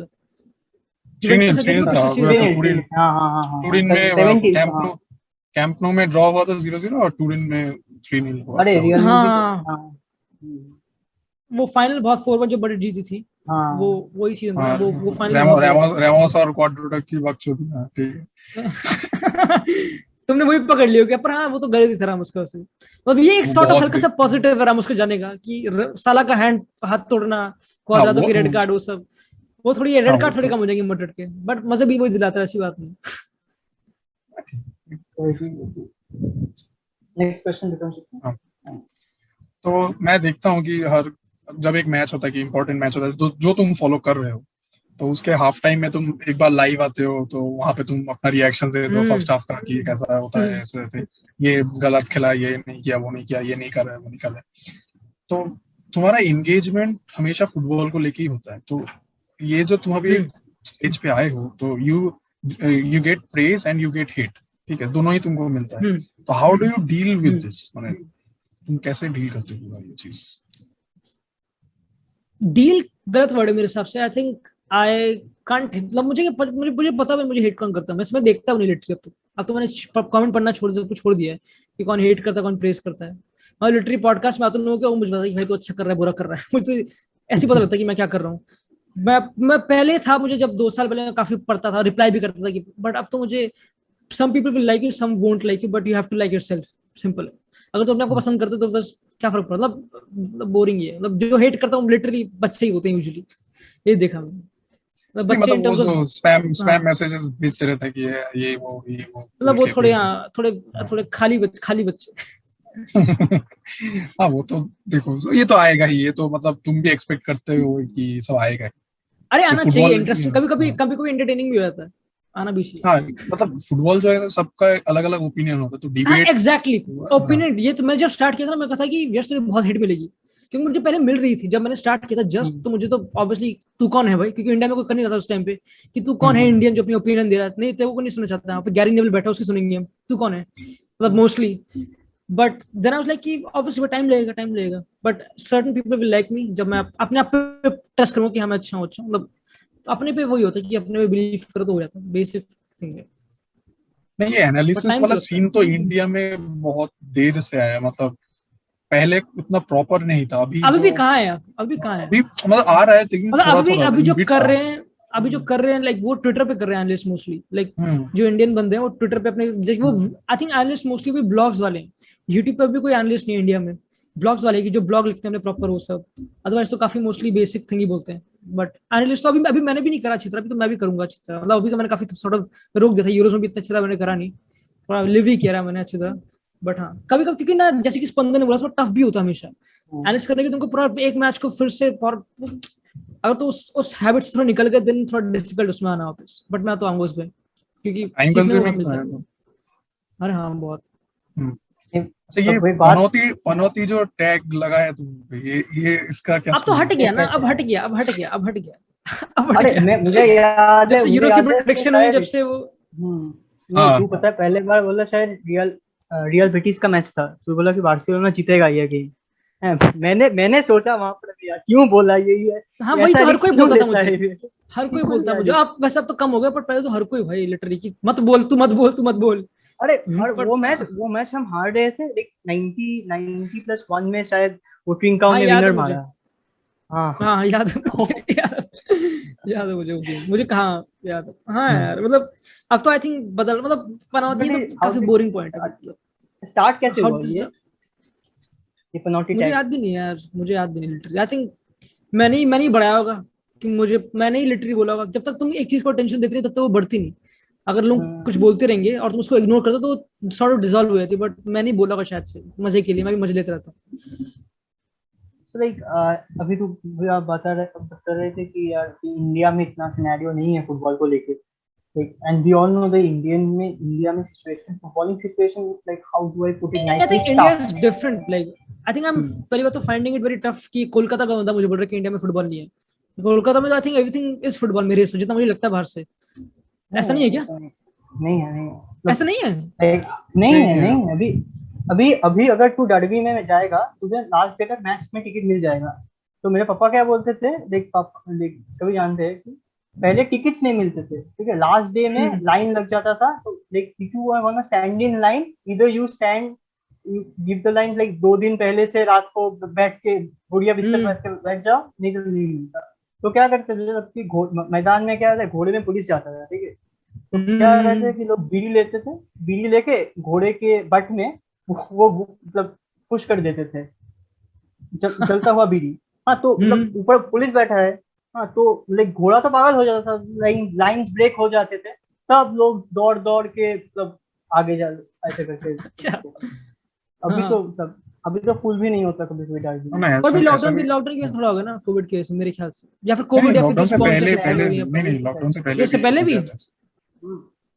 3-0 था, हां टूरिन में कैंप नो कैंप नो में ड्रॉ हुआ था 0-0 और टूरिन में 3-0 हुआ अरे था। रियल में भी तो, हाँ हाँ वो फाइनल बहुत 4-1 जो बड़ी जीती थी, हाँ वो वही चीज हाँ, वो फाइनल बहुत बढ़िया था। रेमोस और क्वाड्रोटक की बकचोदी। हाँ, ठीक है। तुमने वही पकड़ लियो क्या, पर हाँ वो तो गलत ही था रामोस का उससे। मतलब ये एक वो सॉर्ट ऑफ बहुत हल्का सा पॉजिटिव है रामोस को जाने का, कि साला का हैंड हाथ तोड़ना, हाँ क्वाद्राडो वो की रेड कार्ड वो सब, वो थोड़ी हाँ रेड वो कार्ड थोड़ी तो कम हो जाएंगी मड्रिड के, बट मजे भी वही दिलाता है, ऐसी बात नहीं। Next question Vikram ji. हाँ, तो मैं देखता हूँ कि हर जब एक मैच होता है, कि इंपॉर्टेंट मैच होता है, तो जो तुम फॉलो कर रहे हो, तो उसके हाफ टाइम में तुम एक बार लाइव आते हो, तो वहां पे तुम अपना रिएक्शन देते हो हम्म फर्स्ट हाफ का, कि ये कैसा होता है, ऐसे ऐसे, ये गलत खेला, ये नहीं किया, वो नहीं किया, ये नहीं कर रहा है, वो नहीं कर रहा है। तो तुम्हारा एंगेजमेंट हमेशा फुटबॉल को लेके ही होता है। तो ये जो तुम अभी एक हम्म स्टेज पे आए हो, तो you get praise and you get hit, ठीक है, दोनों ही तुमको मिलता है। हम्म तो how do you deal with hmm this, माने तुम कैसे डील करते हो ये चीज? डील गलत वर्ड है मेरे हिसाब से। आई थिंक आई कांट, मतलब मुझे पता है मुझे हेट कौन करता है, मैं इसमें देखता हूँ नहीं लिटरली। अब तो मैंने कमेंट पढ़ना छोड़ दिया है कि कौन हेट करता है कौन प्रेस करता है। मैं लिटरली पॉडकास्ट में आता हूँ लोगों को, मुझे पता है कि भाई तो अच्छा कर रहा है बुरा कर रहा है, मुझे ऐसे पता लगता है कि मैं क्या कर रहा हूँ। मैं पहले था, मुझे जब 2 साल पहले मैं काफी पढ़ता था, रिप्लाई भी करता था कि, बट अब तो मुझे some people will like you, some won't like you, but you have to like yourself, simple है। अगर तुम अपने आप को पसंद करते हो तो बस क्या फर्क पड़ता, मतलब बोरिंग ही है। मतलब जो हेट करता हूँ लिटरली बच्चे ही होते हैं यूजुअली, ये देखा मैंने। मतलब नहीं, बच्चे मतलब इन वो टर्म्स ऑफ, जो स्पैम हाँ मैसेजेस भेजते रहते हैं कि ये वो मतलब वो लड़के थोड़े, भेज हाँ थोड़े रहे थोड़े खाली बच्चे। हैं। हाँ, वो तो देखो, ये तो आएगा ही, ये तो मतलब तुम भी एक्सपेक्ट करते हो कि सब आएगा ही। अरे ये आना चाहिए, फुटबॉल, इंटरेस्टिंग, कभी कभी एंटरटेनिंग भी हो जाता है, आना भी चाहिए। हाँ मतलब फुटबॉल जो है सबका अलग अलग ओपिनियन होता है, तो हाँ डिबेट। एग्जैक्टली, हाँ। ओपिनियन। ये तो मैं जब स्टार्ट किया था ना, मैं कहा था कि यस तुझे बहुत हिट मिलेगी, क्योंकि मुझे पहले मिल रही थी जब मैंने स्टार्ट किया था जस्ट। हम्म, तो मुझे तो ऑब्वियसली तू कौन है भाई, क्योंकि इंडिया में कोई कर नहीं रहा था उस टाइम पे, कि तू कौन है हम्म, इंडियन जो अपनी ओपिनियन दे रहा है। नहीं तेरे को नहीं सुनना चाहता, यहाँ पे गैरी नेवल बैठा उसकी सुनेंगे हम, तू कौन है, मतलब mostly. But then I was like कि ऑब्वियसली टाइम लगेगा, but certain people will like me जब मैं अपने आप पे टेस्ट करूंगा कि हाँ मैं अच्छा हूँ, अच्छा मतलब अपने पे वही होता है कि अपने पे बिलीव करो तो हो जाता है, बेसिक थिंग है। नहीं, ये बट एनालिसिस टाइम वाला तो लगता है। सीन तो इंडिया में बहुत देर से आया है, मतलब पहले उतना प्रॉपर नहीं था। अभी अभी भी जो कहाँ है यार, अभी कहाँ है, अभी मतलब आ रहा है, लेकिन मतलब थोड़ा अभी थोड़ा अभी इन जो बिट्स कर आ रहे रहा हैं, अभी जो कर रहे हैं लाइक वो ट्विटर पे कर रहे हैं एनालिस्ट मोस्टली, लाइक है। जो इंडियन बंदे हैं वो ट्विटर पे अपने, जैसे वो आई थिंक एनालिस्ट मोस्टली भी ब्लॉग्स वाले हैं। यूट्यूब पे भी कोई एनालिस्ट नहीं है इंडिया में, ब्लॉग्स वाले की जो ब्लॉग लिखते हैं प्रॉपर वो सब। अदरवाइज तो काफी मोस्टली बेसिक थिंग ही बोलते हैं। बट एनालिस्ट तो अभी अभी मैंने भी नहीं करा अच्छी तरह, अभी तो मैं भी करूंगा अच्छी तरह। मतलब अभी तो मैंने काफी सॉर्ट ऑफ रोक दिया था, यूरोज में भी इतना अच्छी तरह मैंने करा नहीं, थोड़ा लिव ही किया मैंने अच्छी तरह। बट हाँ कभी कभी, क्योंकि ना जैसे कि स्पंदन ने बोला थोड़ा टफ भी होता है हमेशा एनालिस्ट करने की, तुमको पूरा एक मैच को फिर से अगर तो उस हैबिट से थोड़ा निकल गए दिन थोड़ा डिफिकल्ट उसमें आना वापस। बट मैं तो आऊंगा उसमें, क्योंकि टाइम सीखने को बहुत कंज्यूमिंग तो मिलता है है। तो। अरे हाँ बहुत। हम्म। एक- अच्छा, ये तो कोई बात। पनौती जो टैग लगा है तुम पे, ये इसका क्या अब तो स्टोरी हट है? गया ये ना, कैसे अब है? हट गया, अब हट गया, अब हट गया। अब हट अरे गया, मैं जब से मुझे यूरोस की याद है कि प्रोडिक्शन हुई, जब शायद से वो। नहीं, हाँ तू पता है पहले बार बोला शायद रियल बेटिस का मैच था, तू बोला कि बार्सिलोना जीतेगा ये गेम। मैंने सोचा वहां पर भी यार क्यों बोला हाँ ये वही ऐसा तो हर रिस्क कोई क्यों बोलता था लेता मुझे, है ये? हर कोई क्यों बोलता है लिया मुझे। रिस्क? अब वैसे अब तो कम हो गया, पर पहले तो हर कोई भाई लिटरली की मत बोल, तू मत बोल, तू मत बोल। अरे और बट वो मैच हम हार रहे थे, लाइक 90+1 में शायद वो ट्रिंकाओ हाँ ने याद है विनर मुझे, मारा। हाँ हाँ याद है मुझे, याद है मुझे वो गेम, मुझे कहाँ याद है। हाँ यार मतलब अब तो आई थिंक बदल, मतलब पनौती, बट ये तो हाउ काफी डिड बोरिंग पॉइंट है मतलब। स्टार्ट कैसे हाउ हुआ ये पनौटी मुझे टैग? याद भी नहीं है यार, मुझे याद भी नहीं लिटरली। आई थिंक मैंने ही बढ़ाया होगा, कि मुझे मैंने ही लिटरली बोला होगा। जब तक तुम एक चीज को टेंशन देते रहे तब तक वो बढ़ती नहीं। अगर लोग कुछ बोलते रहेंगे और तुम उसको इग्नोर करते हो तो सॉर्ट ऑफ डिसॉल्व हो जाती है। बट मैंने ही बोला होगा शायद से मजे के लिए, मैं भी मजे लेता रहता हूँ। सो लाइक अभी तो भी आप बता रहे थे कि यार कि इंडिया में इतना सिनेरियो नहीं है फुटबॉल को लेके, like and we all know the India में situation, footballing situation, like how do I put it I nicely, think India tough. Is different, like I think I am, पहली बात तो फाइंडिंग इट वेरी टफ कि कोलकाता का बंदा मुझे बोल रहा है कि इंडिया में फुटबॉल नहीं है। कोलकाता में तो I think everything is football, मेरे हिसाब से जितना मुझे लगता है बाहर से। ऐसा नहीं है नहीं क्या? ऐसा नहीं, नहीं है, नहीं है ऐसा मतलब नहीं है? like, नहीं नहीं है, है। नहीं है। अभी अभी अभी अगर तू डडवी में जाएगा तुझे लास्ट डे तक मैच में टिकट मिल जाएगा। तो मेरे पापा क्या बोलते थे, देख पापा, देख सभी जानते हैं कि पहले टिकट्स नहीं मिलते थे, ठीक है, लास्ट डे में लाइन लग जाता था, तो like if you want stand in line, इधर you stand, you give the line like 2 दिन पहले से रात को बैठ के बुढ़िया बिस्तर बैठ जाओ, नहीं तो नहीं मिलता। तो क्या करते थे, जबकि मैदान में क्या होता है, घोड़े में पुलिस जाता था, ठीक है, तो क्या करते थे कि लोग बीड़ी लेते थे, बीड़ी लेके घोड़े के बट में वो मतलब पुश कर देते थे, जलता हुआ बीड़ी। हाँ, तो मतलब ऊपर पुलिस बैठा है, हाँ, तो लाइक घोड़ा तो पागल हो जाता था, लाइंस ब्रेक हो जाते थे, तब लोग दौड़ दौड़ के मतलब आगे जा ऐसे करके। अभी तो मतलब अभी तो फुल भी नहीं होता कभी कोई डायरेक्ट। और भी लॉकडाउन की वजह से थोड़ा होगा ना, कोविड की वजह से मेरे ख्याल से, या फिर कोविड या फिर लॉकडाउन से पहले स्पॉन्सरशिप नहीं, लॉकडाउन से पहले उससे पहले भी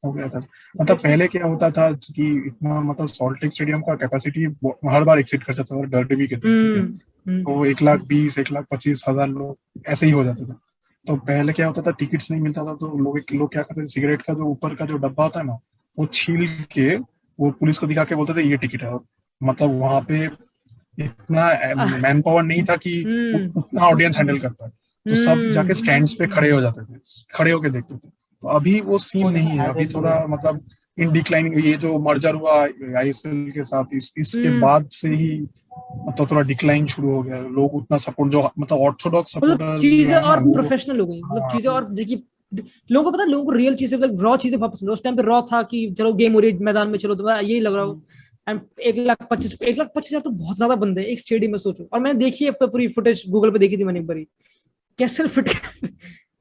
हो गया था। मतलब पहले क्या होता था कि इतना मतलब सॉल्ट लेक स्टेडियम का कैपेसिटी हर बार एक्सीड कर जाता था डर्बी के दिन, ठीक है, तो 1,20,000 1,25,000 लोग ऐसे ही हो जाते थे। तो पहले क्या होता था, टिकट्स नहीं मिलता था, तो लोग क्या करते थे, सिगरेट का जो ऊपर का जो डब्बा होता है ना, वो छील के वो पुलिस को दिखा के बोलते थे ये टिकट है। मतलब वहां पे इतना मैन पावर नहीं था कि उतना ऑडियंस हैंडल कर पाए, तो सब जाके स्टैंड्स पे खड़े हो जाते थे, खड़े होके देखते थे। तो अभी वो सीन नहीं है, अभी थोड़ा मतलब इन डिक्लाइनिंग, ये जो मर्जर हुआ आईएसएल के साथ, इसके बाद से ही मतलब थोड़ा डिक्लाइन शुरू हो गया। लोग उतना सपोर्ट जो मतलब ऑर्थोडॉक्स सपोर्टर चीजें और प्रोफेशनल हो गई, मतलब चीजें और देखिए लोगों को पता है, लोगों को रियल चीजें मतलब रॉ चीजें बहुत पसंद है। उस टाइम पे रॉ था कि चलो गेम हो रही है मैदान में, चलो तो यही लग रहा हो। एंड 1,25,000 तो बहुत ज्यादा बंदे एक स्टेडियम में, सोचो। और मैंने देखी है पूरी फुटेज गूगल पे देखी थी मैंने एक बारी, कैसे फिट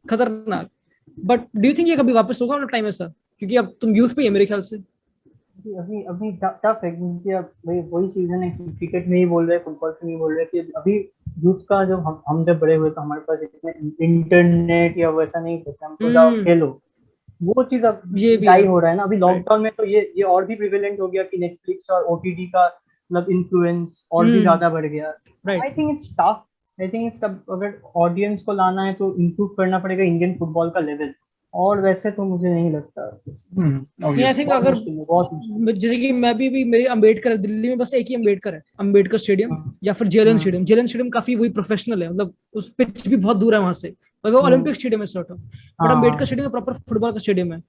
खतरनाक। बट डू यू थिंक ये कभी वापस होगा टाइम ऐसा, क्योंकि अब तुम यूथ पे है मेरे ख्याल से। अभी अभी टफ है, क्योंकि अब वही चीज है ना कि क्रिकेट में ही बोल रहे हैं, फुटबॉल में नहीं बोल रहे कि अभी यूथ का जो हम जब बड़े हुए तो हमारे पास इतने इंटरनेट या वैसा नहीं था, हम तो जाओ खेलो, वो चीज अब ये भी डाई हो रहा है ना। अभी लॉकडाउन में तो ये और भी प्रिविलेंट हो गया कि नेटफ्लिक्स और ओटीटी का मतलब इन्फ्लुएंस और भी ज्यादा बढ़ गया। आई think it's tough, I think it's tough. अगर ऑडियंस को लाना है तो इम्प्रूव करना पड़ेगा इंडियन फुटबॉल का लेवल, और वैसे तो मुझे नहीं लगता। आई थिंक अगर जैसे कि मैं भी मेरे अम्बेडकर, दिल्ली में बस एक ही अम्बेडकर है, अम्बेडकर स्टेडियम या फिर जेएलएन स्टेडियम। जेएलएन स्टेडियम काफी वही प्रोफेशनल है, मतलब उस पिच भी बहुत दूर है वहां से, और वो ओलंपिक स्टेडियम है sort of. But Ambedkar stadium proper football का स्टेडियम है।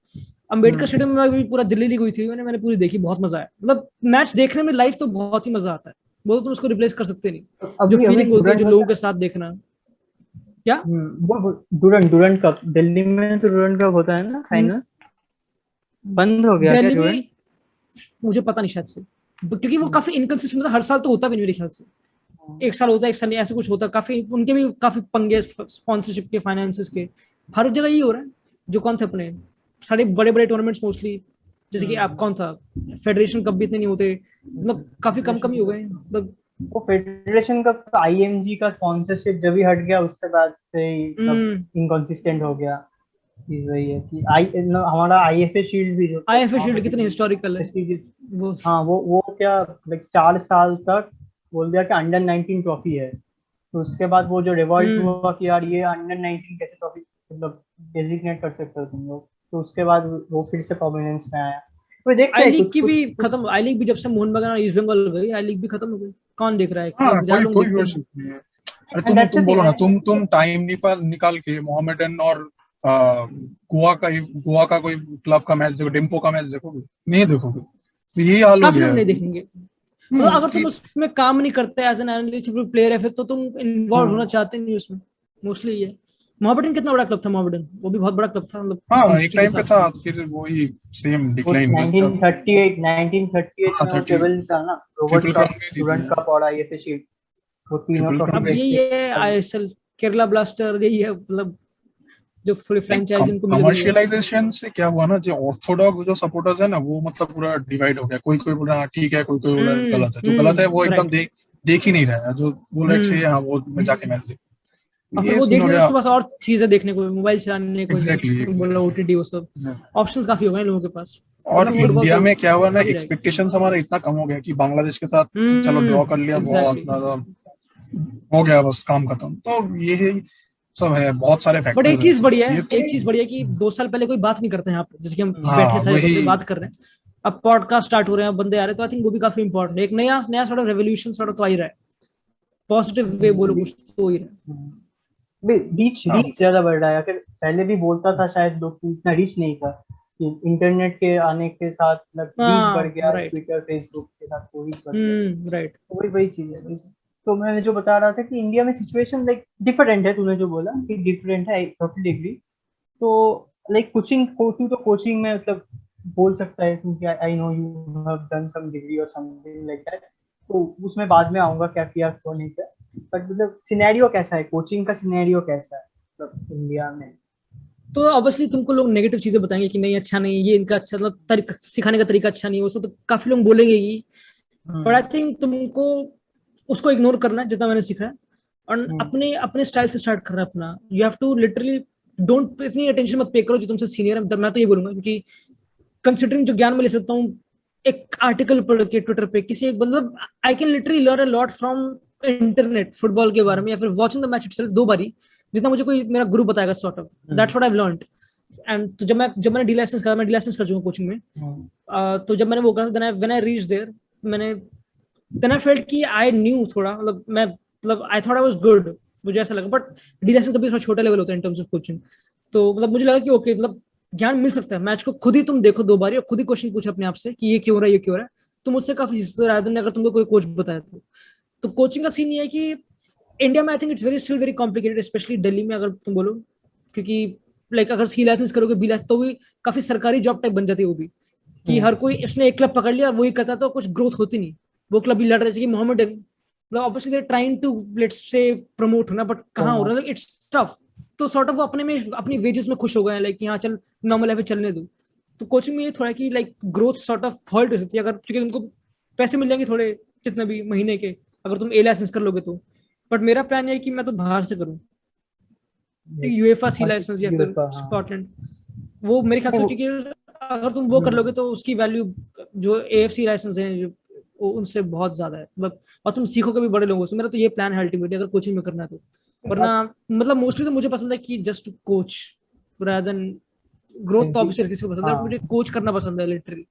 अम्बेडकर स्टेडियम में भी पूरा दिल्ली लीग हुई थी, मैंने पूरी देखी, बहुत मजा आया। मतलब मैच देखने में लाइव तो बहुत ही मजा आता है, वो तो उसको रिप्लेस कर सकते नहीं, जो फीलिंग होती है जो लोगों के साथ देखना। क्या वो डूरंड कप दिल्ली में, तो डूरंड कप होता है ना फाइनल, बंद हो गया क्या डूरंड? मुझे पता नहीं, शायद से, क्योंकि वो काफी इनकंसिस्टेंट था, हर साल तो होता भी नहीं मेरे ख्याल से। एक साल होता है, एक साल नहीं, ऐसे कुछ होता। काफी उनके भी काफी पंगे स्पॉन्सरशिप के, फाइनेंसिस के, हर जगह ही हो रहा है। जो कौन थे अपने सारे बड़े बड़े टूर्नामेंट्स मोस्टली, जैसे कि आप कौन था, फेडरेशन कप भी इतने नहीं होते, मतलब काफी कम ही हो गए। मतलब वो फेडरेशन का आईएमजी का स्पॉन्सरशिप जब भी हट गया, उससे बाद से इनकंसिस्टेंट हो गया। चीज वही है कि हमारा आईएफए शील्ड भी, जो आईएफए शील्ड कितनी हिस्टोरिकल है वो, हाँ वो क्या लाइक 4 साल तक बोल दिया कि अंडर 19 ट्रॉफी है, तो उसके बाद वो जो रिवॉल्ट हुआ कि यार ये अंडर 19 कैसे ट्रॉफी मतलब डेजिग्नेट कर सकते हो तुम लोग, तो उसके बाद वो फिर से प्रोमिनेंस में आया। तो देखते हैं, आई लीग की भी खत्म, आई लीग भी जब से मोहन बागान और ईस्ट बंगाल गई, आई लीग भी खत्म हो गई। कौन देख रहा है? कोई अरे तुम बोलो ना, तुम टाइम निकाल के मोहम्मदन और गोवा का कोई क्लब का मैच देखो, डिम्पो का मैच देखोगे? नहीं देखोगे। तो यही हाल हो गया है। नहीं देखेंगे। तो अगर तुम उसमें काम नहीं करते एज एन एनालिस्ट प्लेयर है, फिर तो तुम इन्वॉल्व होना चाहते नहीं उसमें, मोस्टली ये। मोहम्मदन कितना बड़ा क्लब था, मोहम्मदन वो भी बहुत बड़ा क्लब था, मतलब हाँ एक टाइम पे था, फिर वही सेम डिक्लाइन 1938 में वो टेबल था ना, रोवर्स कप, डूरंड कप और आईएफए शील्ड, वो तीनों ट्रॉफी। अब यही है आईएसएल, केरला ब्लास्टर, यही है मतलब जो थोड़ी फ्रेंचाइजी उनको मिल गई है। कमर्शियलाइजेशन से क्या हुआ ना, जो ऑर्थोडॉक्स जो सपोर्टर्स है ना, वो मतलब पूरा डिवाइड हो गया। कोई बोल रहा है ठीक है, कोई बोल रहा है गलत है। जो गलत है वो एकदम देख ही नहीं रहा है, जो बोल रहे थे हाँ वो मैं जाके मैच देख। और फिर वो देखने उसके पास और चीजें देखने को, मोबाइल चलाने को, Exactly. ओटीटी, वो सब ऑप्शंस काफी हो गए लोगों के पास। और इंडिया में क्या हुआ ना, एक्सपेक्टेशंस हमारा इतना कम हो गया कि बांग्लादेश के साथ चलो ड्रॉ कर लिया, बहुत हो गया, बस काम खत्म। तो ये सब है, बहुत सारे फैक्टर्स। बट एक चीज बढ़िया है, कि 2 साल पहले कोई बात नहीं करते हैं यहाँ पे, जैसे कि हम बैठे सारे बंदे बात कर रहे हैं, अब पॉडकास्ट स्टार्ट हो रहे हैं, बंदे आ रहे हैं, तो आई थिंक वो भी काफी इंपॉर्टेंट है। एक नया थोड़ा रेवोल्यूशन थोड़ा तो आ ही रहा है, पॉजिटिव वे बोलो कुछ तो हो ही रहा है। रीच ज्यादा बढ़ रहा है। अगर पहले भी बोलता था शायद लोग कि इतना रीच नहीं था, कि इंटरनेट के आने के साथ मतलब रीच बढ़ गया, राइट ट्विटर फेसबुक के साथ वो रीच बढ़ गया। राइट। तो वही चीज है। तो मैं जो बता रहा था कि इंडिया में सिचुएशन लाइक डिफरेंट है, तूने जो बोला कि डिफरेंट है, आई टोटली एग्री। तो लाइक कोचिंग तू तो कोचिंग में मतलब बोल सकता है, क्योंकि I know you have done some degree और समथिंग लाइक दैट, तो उसमें बाद में आऊंगा क्या किया क्यों नहीं किया। बट मतलब सिनेरियो कैसा है, कोचिंग का सिनेरियो कैसा है मतलब इंडिया में? तो ऑब्वियसली तुमको लोग नेगेटिव चीजें बताएंगे कि नहीं अच्छा नहीं, ये इनका अच्छा मतलब सिखाने का तरीका अच्छा नहीं, वो सब तो काफी लोग बोलेंगे ही। बट आई थिंक तुमको उसको इग्नोर करना है जितना मैंने सीखा है, और अपने अपने स्टाइल से स्टार्ट करना है अपना। You have to literally don't इतनी अटेंशन मत पे करो जो तुमसे सीनियर है। मैं तो ये बोलूंगा, क्योंकि कंसिडरिंग जो ज्ञान मैं ले सकता हूँ एक आर्टिकल पढ़ के ट्विटर पे किसी एक मतलब, I can literally learn a lot from internet football के बारे में, या फिर वॉचिंग द मैच इटसेल्फ 2 बारी, जितना मुझे कोई मेरा गुरु बताएगा sort of. That's what I have learned. And तो जब मैंने डी लाइसेंस करा, मैं डी लाइसेंस कर चुका कोचिंग में। तो जब मैंने वो करा, व्हेन आई रीच देयर, मैंने देन आई फेल्ट कि आई न्यू थोड़ा, मतलब मैं मतलब I thought I was good, मुझे ऐसा लगा। बट डी लाइसेंस कभी थोड़ा छोटा लेवल होता है इन टर्म्स ऑफ कोचिंग। तो मतलब मुझे लगा कि ओके मतलब ज्ञान मिल सकता है। मैच को खुद ही तुम देखो 2 बारी और खुद ही क्वेश्चन पूछो अपने आप से कि ये क्यों हो रहा है, ये क्यों हो रहा है। तुम उससे काफी रादर ने अगर तुमको कोई कोच बताया तो कोचिंग का सीन ये है कि इंडिया में I think it's very still very complicated, specially Delhi में अगर तुम बोलो। क्योंकि लाइक अगर सी लाइसेंस करोगे बी लाइसेंस तो भी काफी सरकारी जॉब टाइप बन जाती है वो भी, कि हर कोई इसने एक क्लब पकड़ लिया और वही करता, तो कुछ ग्रोथ होती नहीं। वो क्लब भी लड़ रहे थे मोहम्मडन, मतलब obviously they trying to let's say promote होना, बट कहाँ हो रहा है, इट्स टफ। तो सॉर्ट ऑफ वो अपने में अपनी वेजेस में खुश हो गए हैं, लाइक यहाँ चल नॉर्मल लाइफ चलने दो। तो कोचिंग में ये थोड़ा कि like growth sort of fault हो सकती है, अगर क्योंकि तुमको पैसे मिल जाएंगे थोड़े कितने भी महीने के, अगर तुम ए लाइसेंस कर लोगे तो। बट मेरा प्लान है कि मैं तो बाहर से करूँ, यूएफा सी लाइसेंस या फिर स्कॉटलैंड। वो मेरे ख्याल से, क्योंकि अगर तुम वो कर लोगे तो उसकी वैल्यू जो एएफसी लाइसेंस है वो उनसे बहुत ज्यादा है मतलब, और तुम सीखोगे भी बड़े लोगों से। मेरा तो ये प्लान है अल्टीमेटली अगर कोचिंग में करना है तो। वरना मतलब मोस्टली तो मुझे पसंद है कि just coach rather than growth. तो ऑब्वियसली किसी को पसंद है, मुझे कोच करना पसंद है लिटरली,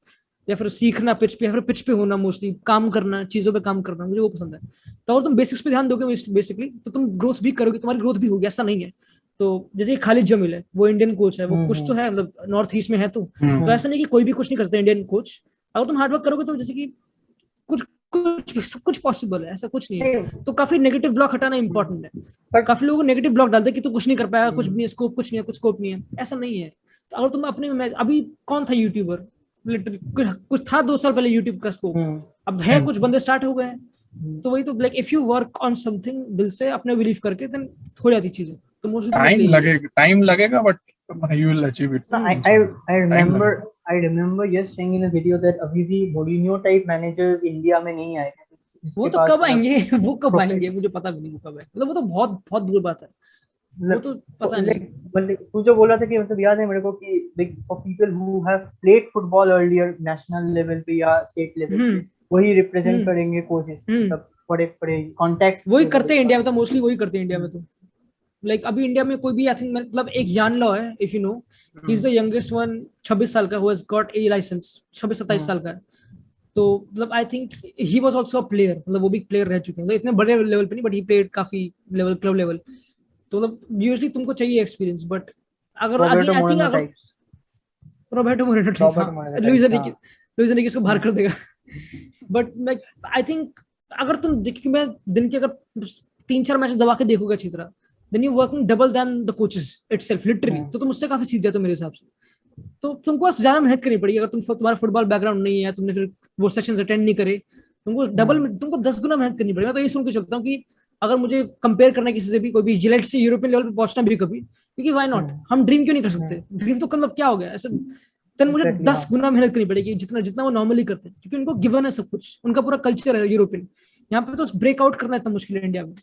या फिर सीखना पिच पे, या फिर पिच पे होना, मोस्टली काम करना, चीजों पे काम करना, मुझे वो पसंद है। तो अगर तुम बेसिक्स पे ध्यान दोगे बेसिकली तो तुम ग्रोथ भी करोगे, तुम्हारी ग्रोथ भी होगी, ऐसा नहीं है। तो जैसे खालिद जमील है, वो इंडियन कोच है, वो कुछ तो है मतलब नॉर्थ ईस्ट में है। तो ऐसा नहीं कि कोई भी कुछ नहीं करता इंडियन कोच। अगर तुम हार्डवर्क करोगे तो जैसे कि कुछ कुछ सब कुछ पॉसिबल है, ऐसा कुछ नहीं है। तो काफी नेगेटिव ब्लॉक हटाना इंपॉर्टेंट है। काफी लोग नेगेटिव ब्लॉक डालते हैं कि तू कुछ नहीं कर पाएगा, कुछ भी स्कोप कुछ नहीं है, कुछ स्कोप नहीं है, ऐसा नहीं है। तो अगर तुम अपने अभी कौन था यूट्यूबर, कुछ था 2 साल पहले यूट्यूब का स्कोप, अब है कुछ बंदे स्टार्ट हो गए हैं। तो वही तो like if you work on something दिल से अपने बिलीव करके, देन हो जाती चीजें। तो मोस्टली टाइम लगेगा but you will achieve it. I remember yes saying in a video that अभी भी Mourinho type managers इंडिया में नहीं आए। वो तो कब आएंगे वो कब आएंगे मुझे पता भी नहीं वो कब है, मतलब वो तो बहुत बहुत दूर बात है, वो तो पता नहीं। मतलब तू जो बोला था कि मतलब याद है मेरे को कि like for people who have played football earlier national level पे या state level पे वही रिप्रेजेंट करेंगे कोचेस, सब बड़े बड़े कॉन्टेक्स्ट वही करते हैं इंडिया में तो, मोस्टली वही करते हैं इंडिया में तो। लाइक अभी इंडिया में कोई भी आई थिंक मतलब एक यान लॉ है, if you know, he is the youngest one, 26 साल का, who has got a license, 26-27 साल का है। तो मतलब I think he was also a player, मतलब वो भी प्लेयर रह चुके हैं, मतलब इतने बड़े लेवल पे नहीं, बट ही प्लेड काफी लेवल, क्लब लेवल। तो मतलब यूजुअली तुमको चाहिए एक्सपीरियंस, बट अगर आगे आई थिंक अगर रॉबर्टो मोरेनो ठीक, लुइस एनरिके इसको बाहर कर देगा। बट मैं आई थिंक अगर तुम देखिए, मैं दिन के अगर 3-4 मैच दबा के देखोगे अच्छी तरह, then you working double then the coaches itself literally. तो तुम उससे काफी सीख जाते हो मेरे हिसाब से। तो तुमको बस ज्यादा मेहनत करनी पड़ेगी। अगर तुम्हारा फुटबॉल बैकग्राउंड नहीं है, तुमने फिर वो सेशंस अटेंड नहीं करे, तुमको 10 गुना मेहनत करनी पड़ेगी। मैं तो ये सुन के चलता हूँ कि अगर मुझे कंपेयर करना है किसी से भी, कोई भी जिलेट से यूरोपियन लेवल पे पहुंचना भी कभी, क्योंकि व्हाई नॉट, हम ड्रीम क्यों नहीं कर सकते? ड्रीम तो मतलब क्या हो गया ऐसे, तन मुझे 10 गुना मेहनत करनी पड़ेगी जितना जितना वो नॉर्मली करते हैं, क्योंकि उनको गिवन है सब कुछ, उनका पूरा कल्चर है यूरोपियन। यहाँ पे तो ब्रेकआउट करना इतना मुश्किल है इंडिया में,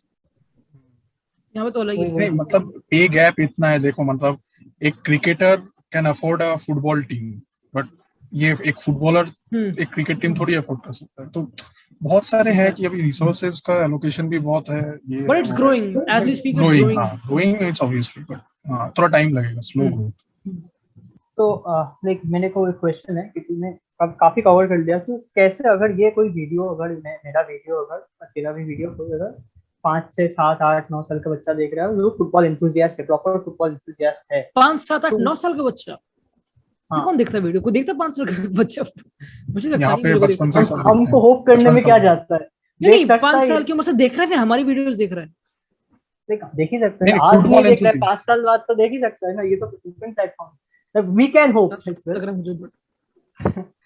यहाँ पे तो अलग ही नहीं, मतलब पे गैप इतना है, देखो मतलब एक cricketer can afford a football team, but ये एक फुटबॉलर एक क्रिकेट टीम थोड़ी अफोर्ड कर सकता है। तो बहुत सारे हैं कि अभी रिसोर्सेज का एलोकेशन भी बहुत है, ये but it's growing as we speak, it's growing it's obviously, but थोड़ा टाइम लगेगा, स्लो ग्रोथ। तो लाइक मेरे को एक क्वेश्चन है कि तूने अब काफी कवर कर लिया, तो कैसे अगर ये कोई वीडियो, अगर मेरा वीडियो, अगर तेरा भी वीडियो कोई अगर 5 से 7 8 9 साल का बच्चा देख रहा है, वो फुटबॉल एंथुसियास्ट है, प्रॉपर फुटबॉल एंथुसियास्ट है। 5 7 8 तो 9 साल का बच्चा, ये हाँ, कौन देखता है वीडियो को? देखता है 5 साल का बच्चा? मुझे लगता यहाँ नहीं पे वीडियो को बचपन देखता। से सब देखते हमको हैं, होप करने 55 में साल क्या से। जाता है, नहीं देख नहीं, सकता 5 है, साल की उम्र से देख रहा है, फिर हमारी वीडियोस देख रहा है। देख ही सकते नहीं हैं, नहीं, आज नहीं फुटबॉल देख रहा है, एंथुसियास्ट। 5 साल बाद तो देख ही सकता है ना, ये तो different platform, we can hope as well. लग रहा है मुझे, बट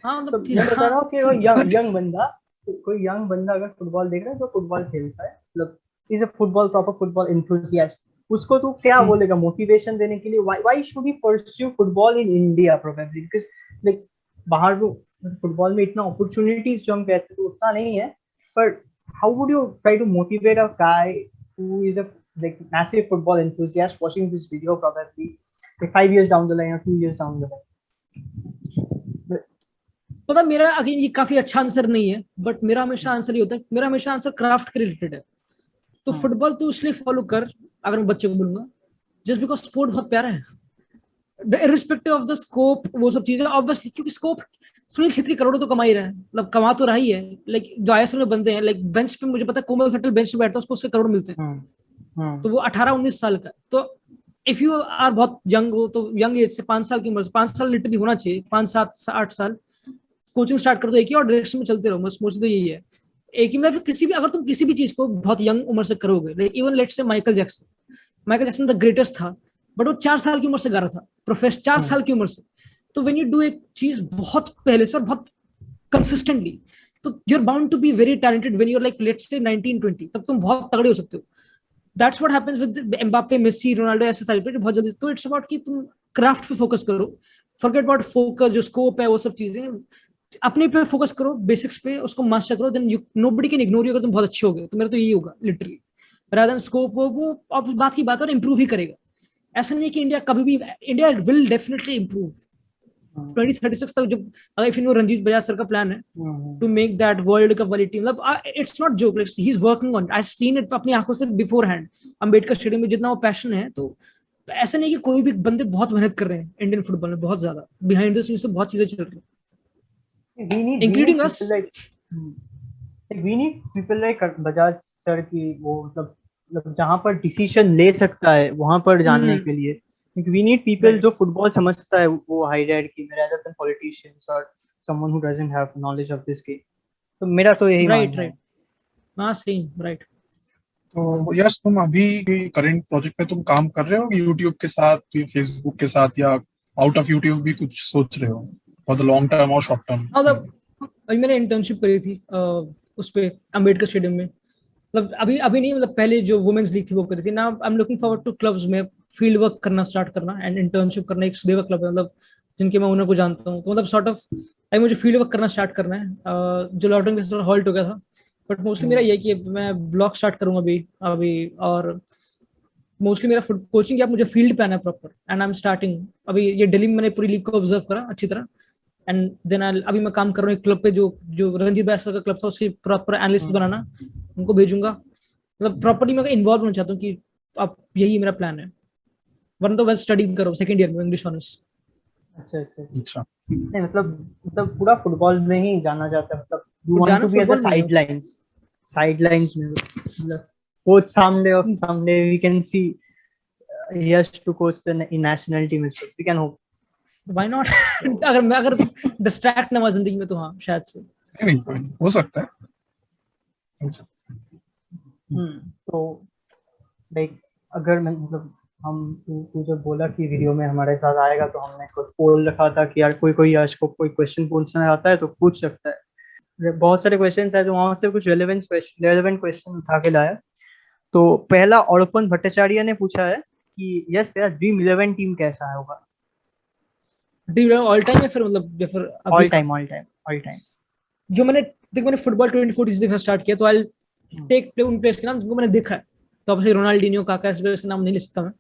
हाँ तो मतलब ठीक, मैं बता हाँ रहा हूँ कि वो ठीक है। यंग बंदा, कोई यंग बंदा अगर फुटबॉल देख रहा है, तो फुटबॉल खेलता है, मतलब is a football, proper football enthusiast, उसको तू क्या बोलेगा मोटिवेशन देने के लिए, why should he pursue football in India probably, because like बाहर वो फुटबॉल में इतना अपॉर्चुनिटीज जो हम कहते हैं तो उतना नहीं है, पर how would you try to motivate a guy who is a like massive football enthusiast watching this video probably like 5 years down the line or 2 years down the line? पता मेरा अगेन ये काफी अच्छा आंसर नहीं है, बट मेरा हमेशा आंसर ये होता है, मेरा हमेशा आंसर क्राफ्ट के रिलेटेड है। तो फुटबॉल तू इसलिए फॉलो कर, अगर मैं बच्चे को बोलूंगा, जस्ट बिकॉज स्पोर्ट बहुत प्यारा है, इरिस्पेक्टिव ऑफ द स्कोप, वो सब चीजें ऑब्वियसली, क्योंकि स्कोप सुनील छेत्री करोड़ों तो कमा ही रहा है, मतलब कमा तो रहा ही है, लाइक जो आईएसएल में बंदे हैं, लाइक बेंच पे मुझे पता है कोमल सटल बेंच पे बैठता है, उसको उसके करोड़ मिलते हैं, तो वो 18-19 साल का। तो इफ यू आर बहुत यंग हो, तो यंग एज से 5 साल की उम्र से, 5 साल लिटरली होना चाहिए, 5 7 8 साल कोचिंग स्टार्ट कर दो, एक ही और डायरेक्शन में चलते रहो, बस मोस्टली तो यही है। एक ही मतलब किसी भी, अगर तुम किसी भी चीज को बहुत यंग उम्र से करोगे, like even let's say Michael Jackson the greatest था, बट वो 4 साल की उम्र से गा रहा था प्रोफेस, 4 साल की उम्र से। तो व्हेन यू डू एक चीज बहुत पहले से और बहुत कंसिस्टेंटली, तो you are bound to be very talented when you are like let's say 19-20, तब तुम बहुत तगड़े हो सकते हो। That's what happens with Mbappe, Messi, Ronaldo, ऐसे सारे प्लेयर बहुत जल्दी। तो इट्स अबाउट कि तुम क्राफ्ट पे फोकस करो, फॉरगेट अबाउट फोकस, जो स्कोप है वो सब चीजें, अपने पे फोकस करो, बेसिक्स पे उसको मास्टर करो, then you nobody can ignore you, अगर तुम बहुत अच्छे हो गए तो मेरा तो यही होगा लिटरली, रादर देन स्कोप। वो अब बात की बात है, और इंप्रूव ही करेगा। ऐसा नहीं कि इंडिया कभी भी, इंडिया विल डेफिनेटली इंप्रूव 2036 तक, जब अगर if you know Ranjit Bajaj sir का प्लान है to make that world cup वाली टीम, मतलब it's not joke, like he is working on, I seen it अपनी आंखों से बिफोर हैंड, अंबेडकर स्टेडियम में जितना वो पैशन है। तो ऐसा नहीं कि कोई भी बंदे बहुत मेहनत कर रहे हैं इंडियन फुटबॉल में, बहुत ज्यादा बिहाइंड द सीन्स से बहुत चीजें चल रही हैं, we need including us. people like we need people like Bajaj sir की, वो मतलब जहां पर डिसीजन ले सकता है वहां पर जाने के लिए, क्योंकि we need people जो फुटबॉल समझता है वो हाई रेड की, rather than politicians or someone who doesn't have knowledge of this game। तो मेरा तो यही राइट मानना है। राइट, हाँ सेम राइट। तो यस, तुम अभी करंट प्रोजेक्ट पे तुम काम कर रहे हो यूट्यूब के साथ, फेसबुक के साथ, या आउट ऑफ यूट्यूब भी कुछ सोच रहे हो फॉर द लॉन्ग टर्म और शॉर्ट टर्म? मतलब अभी मैंने इंटर्नशिप करी थी उस पे अंबेडकर स्टेडियम में, मतलब अभी अभी नहीं, मतलब पहले जो वुमेन्स लीग थी वो करी थी ना। I am looking forward to clubs में फील्ड वर्क करना स्टार्ट करना एंड इंटर्नशिप करना। एक सुदेवा क्लब है, मतलब जिनके मैं ओनर को जानता हूँ, तो मतलब सॉर्ट ऑफ आई मुझे फील्ड वर्क करना स्टार्ट करना है, जो लॉकडाउन के हॉल्ट हो गया था। बट मोस्टली मेरा ये है कि मैं ब्लॉग स्टार्ट करूंगा अभी अभी, और मोस्टली मेरा कोचिंग क्या, मुझे फील्ड पे आना है proper, and I am starting अभी। ये दिल्ली में मैंने पूरी लीग को ऑब्जर्व करा अच्छी तरह, एंड देन अभी मैं काम कर रहा हूँ एक क्लब पे, जो जो रणजीत बैसर का क्लब था, उसकी प्रॉपर एनालिस्ट बनाना, उनको भेजूंगा, मतलब प्रॉपर्ली मैं इन्वॉल्व होना चाहता हूँ कि अब यही मेरा प्लान है। वरना तो बस स्टडी करो सेकंड ईयर में इंग्लिश ऑनर्स। अच्छा अच्छा अच्छा, नहीं, मतलब पूरा फुटबॉल में ही जाना चाहता है, मतलब यू वांट जाना to be at the football में है। साइड लाइंस में, मतलब coach someday we can see Yash to coach the national team as well, we can hope। Why not? अगर डिस्ट्रैक्ट ना हो जिंदगी में तो हाँ शायद से। नहीं कोई नहीं, हो सकता है। अच्छा। तो लाइक अगर मैं मतलब हम तू जब बोला कि वीडियो में हमारे साथ आएगा, तो हमने कुछ पोल रखा था कि यार कोई यश को कोई क्वेश्चन पूछना आता है तो पूछ सकता है। बहुत सारे क्वेश्चंस है, तो वहां से कुछ रेलेवेंट क्वेश्चन उठा के लाया। तो पहला अर्पण भट्टाचार्य ने पूछा है कि यस तेरा ड्रीम 11 टीम कैसा है होगा? ऑल टाइम या फिर मतलब या फिर अभी ऑल का? टाइम। जो मैंने फुटबॉल 2014 से देखना स्टार्ट किया, तो आई टेक प्ले उन प्लेयर्स के नाम जिनको मैंने देखा है। तो अब से रोनाल्डिनियो, काका, इस प्लेयर्स के नाम नहीं ले सकता मैं।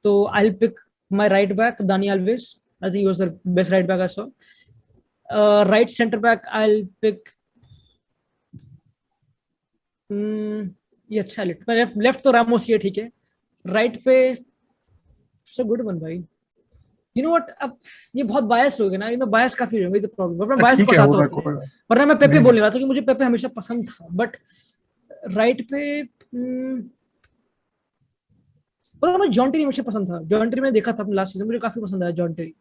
तो I pick my right back Dani Alves, I think he was the best right back I saw. Right centre back I pick, ये अच्छा लेफ्ट तो रामोस ही है, ठीक है। राइट पे सब गुड वन भाई। यू नो व्हाट, अब ये बहुत बायस हो गया ना, ये मैं बायस काफी हूं, तो प्रॉब्लम, मैं बायस ठीक को है, हटाता होगा हूँ कोई अपने। बात वरना मैं पेपे नहीं। बोलने वाला था कि मुझे पेपे हमेशा पसंद था, बट राइट पे और मुझे जॉन टेरी मुझे पसंद था। जॉन टेरी मैंने देखा था अपने लास्ट सीजन, मुझे काफी पसंद आया John Terry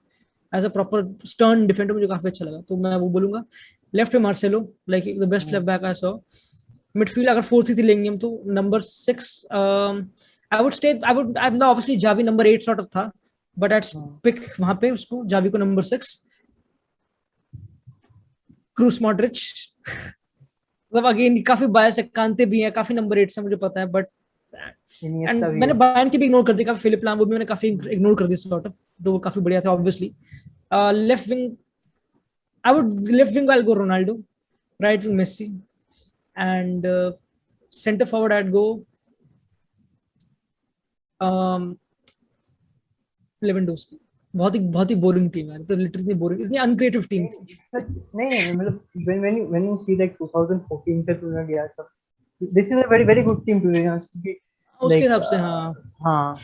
as a proper stern defender, मुझे काफी अच्छा लगा, तो मैं वो बोलूंगा। लेफ्ट पे Marcelo, like the best left back I saw. Midfield अगर 4-3-3 लेंगे हम, तो number 6 I am obviously Xavi number 8 sort of था, बट एट पिक वहां पे उसको जावी को नंबर 6। क्रूस मॉड्रिच मतलब अगेन काफी बायस है, कांते भी है, काफी नंबर 8 से मुझे पता है, बट एंड मैंने बायर्न की भी इग्नोर कर दी, काफी फिलिप लाम वो भी मैंने काफी इग्नोर कर दी सॉर्ट ऑफ, तो वो काफी बढ़िया था obviously. Left wing I'll go Ronaldo, right wing Messi, and center forward I'd go Lewandowski। बहुत ही बोरिंग टीम है, तो लिटरली बोरिंग, इतनी अनक्रिएटिव टीम थी। नहीं मतलब when you see like 2014 से तूने गया था, this is a very very good team to be honest, उसके हिसाब से हाँ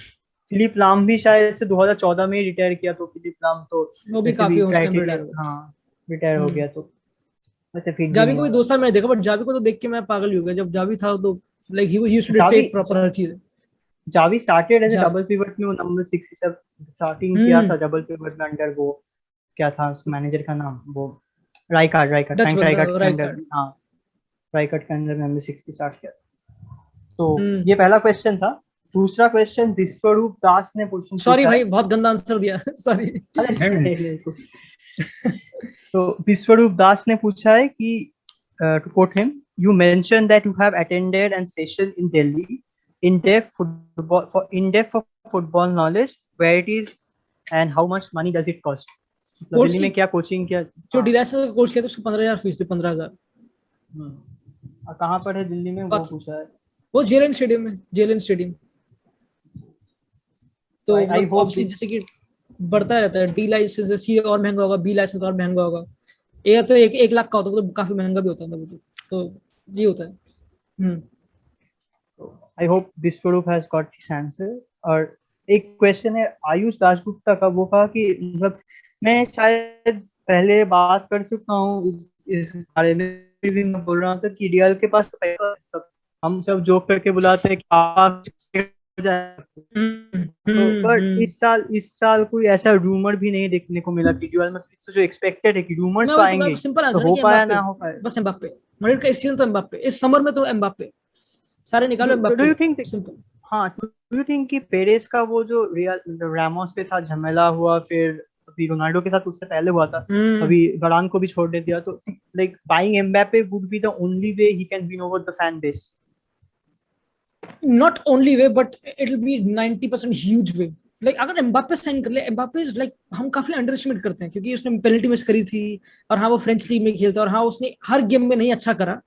फिलिप लाम भी शायद से 2014 में ही रिटायर किया, तो फिलिप लाम तो वो भी काफी उस टाइम रिटायर हो गया, तो जावी को भी 2 साल मैंने देखा, बट जावी को तो देख के मैं पागल हो गया। जब जावी था तो like he used to dictate proper हर चीज। Xavi started as double pivot में, वो नंबर 6 से स्टार्टिंग किया था डबल पिवट में अंडर वो क्या था उस मैनेजर का नाम, वो राइकार्ड के अंदर नंबर 6 पे स्टार्ट किया। तो ये पहला क्वेश्चन था। दूसरा क्वेश्चन विश्वरूप दास ने क्वेश्चन, सॉरी भाई बहुत गंदा आंसर दिया सॉरी। तो विश्वरूप दास ने पूछा है कि to quote him, you mentioned that you have attended an session in Delhi in depth for football knowledge, where it is and how much money does it cost? Delhi में क्या कोचिंग किया? जो डिलाइसेंस का कोर्स किया था उसको 15,000 फीस थी, 15,000। कहाँ पर है दिल्ली में वो पूछा है? वो जेएलएन स्टेडियम। तो आई होप जैसे कि बढ़ता रहता है, डी लाइसेंस सी और महंगा होगा, बी लाइसेंस और महंगा होगा, ये तो 1 लाख का होता है तो काफी महंगा भी होता है, तो ये होता है। I hope Vishwaroop has got his answer. और एक क्वेश्चन है आयुष दासगुप्ता का, वो कहा कि मतलब मैं शायद पहले बात कर सकता हूँ इस बारे में, भी मैं बोल रहा था कि डीएल के पास पैसा, हम सब जोक करके बुलाते हैं कि आप बट इस साल कोई ऐसा रूमर भी नहीं देखने को मिला कि डीएल में जो एक्सपेक्टेड है कि रूमर्स तो आएंगे, तो हो पाया ना हो पाया, बस एम्बाप्पे। मैड्रिड का इस सीजन तो एम्बाप्पे, इस समर में तो एम्बाप्े सारे निकालो Mbappe. Do you think do you think कि पेरेस का वो जो रैमोस के साथ झमेला हुआ, फिर अभी रोनाल्डो के साथ उससे पहले हुआ था, अभी वरान को भी छोड़ दिया, तो like buying Mbappe would be the only way he can win over the fan base? Not only way, but it'll be 90% huge way. Like अगर एम्बाप्े साइन कर ले, एम्बाप्े इज लाइक हम काफी अंडर एस्टिमेट करते हैं क्योंकि उसने पेनल्टी मिस करी थी, और हाँ वो फ्रेंच लीग में खेलता, और हाँ उसने हर गेम में नहीं अच्छा करा,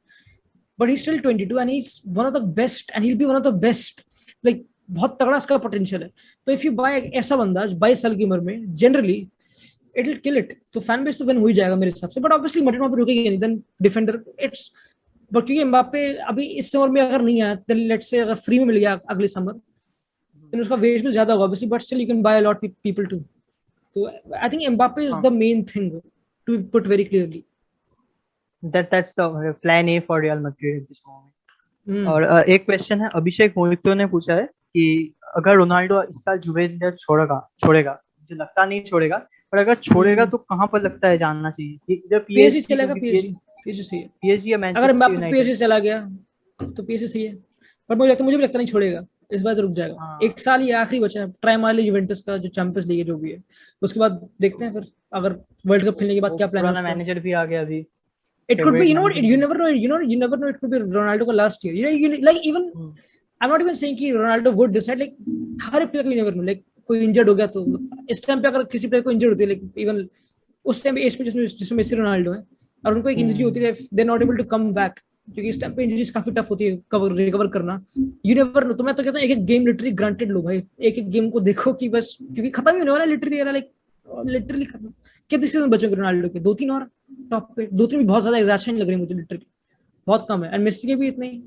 but he still 22 and he is one of the best and he will be one of the best. Like बहुत तगड़ा उसका पोटेंशियल है। तो इफ यू बाय ऐसा बंदा 22 साल की उम्र में, generally it will kill it. तो फैन बेस तो विन हो ही जाएगा मेरे हिसाब से, बट ऑब्वियसली मैड्रिड वहां पे रुकेगी नहीं, देन डिफेंडर इट्स, बट क्योंकि एम्बाप्े अभी इस समर में अगर नहीं आया, तो लेट्स से अगर फ्री में मिल गया अगले समर, तो उसका वेज भी ज्यादा होगा obviously, but still you can buy a lot people too. तो I think Mbappe is the main thing to put very clearly. That's the plan A for Real Madrid at this moment. और एक क्वेश्चन है अभिषेक मोहितो ने पूछा है कि अगर रोनाल्डो इस साल जुवेंटस छोड़ेगा, मुझे लगता नहीं छोड़ेगा, पर अगर छोड़ेगा तो कहाँ पर लगता है जानना चाहिए? इधर पीएसजी चलेगा, पीएसजी सही है, पीएसजी या मैनचेस्टर अगर एम्बाप्े पीएसजी चला गया तो पीएसजी सही है, पर मुझे भी लगता नहीं छोड़ेगा, इस बार तो रुक जाएगा। 1 साल ये आखिरी बचा है, ट्राई मार ली जुवेंटस का जो चैंपियंस लीग जो भी है, उसके बाद देखते हैं फिर अगर वर्ल्ड कप खेलने के बाद क्या प्लान है। मैनेजर भी आ गया अभी। It could be, you never know, it could be Ronaldo का last year, like even I'm not even saying कि Ronaldo would decide, like her player को you never know, like कोई इंजर्ड हो गया तो इस टाइम पे अगर किसी प्लेयर को इंजर्ड होती है, like even उस टाइम पे एज पे जिसमें मेसी रोनाल्डो है, और उनको एक इंजरी होती है, they are not able to come back, क्योंकि इस टाइम पे इंजरीज काफी टफ होती है रिकवर करना, you never know। तो मैं तो कहता हूँ एक गेम लिटरली ग्रांटेड लो भाई, एक गेम को देखो कि बस, क्योंकि खत्म ही होने वाला है लिटरली खत्म। कितने सीजन बचे रोनाल्डो के? 2-3 और टॉप पे, 2-3 भी बहुत ज्यादा एग्जैक्शन लग रही है मुझे, लिटरली बहुत कम है, एंड मेसी के भी इतने ही।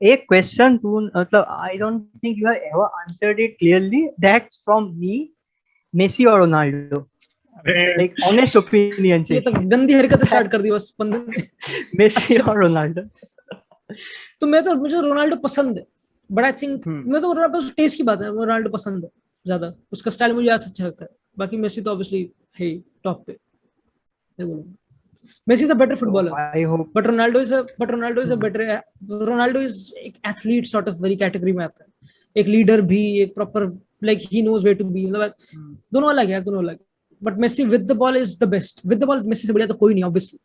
एक क्वेश्चन तू मतलब I don't think you have ever answered it clearly, that's from me, Messi और रोनाल्डो, लाइक ऑनेस्ट ओपिनियन चाहिए। ये तो गंदी हरकत स्टार्ट कर दी बस बंदे ने। मेसी और रोनाल्डो तो मुझे रोनाल्डो पसंद है, बट आई थिंक मैं तो रोनाल्डो टेस्ट की बात है, रोनाल्डो पसंद है ज्यादा, उसका स्टाइल मुझे ज्यादा अच्छा लगता है। बाकी मेसी तो ऑब्वियसली है टॉप पे, मैं बोलूंगा Messi is a better footballer, I hope but Ronaldo is a better, Ronaldo is एक athlete sort of very category में आता है, एक लीडर भी, एक proper like he knows where to be, मतलब दोनों अलग है, दोनों अलग। But Messi with the ball is the best, with the ball Messi से बढ़िया तो कोई नहीं ऑब्वियसली।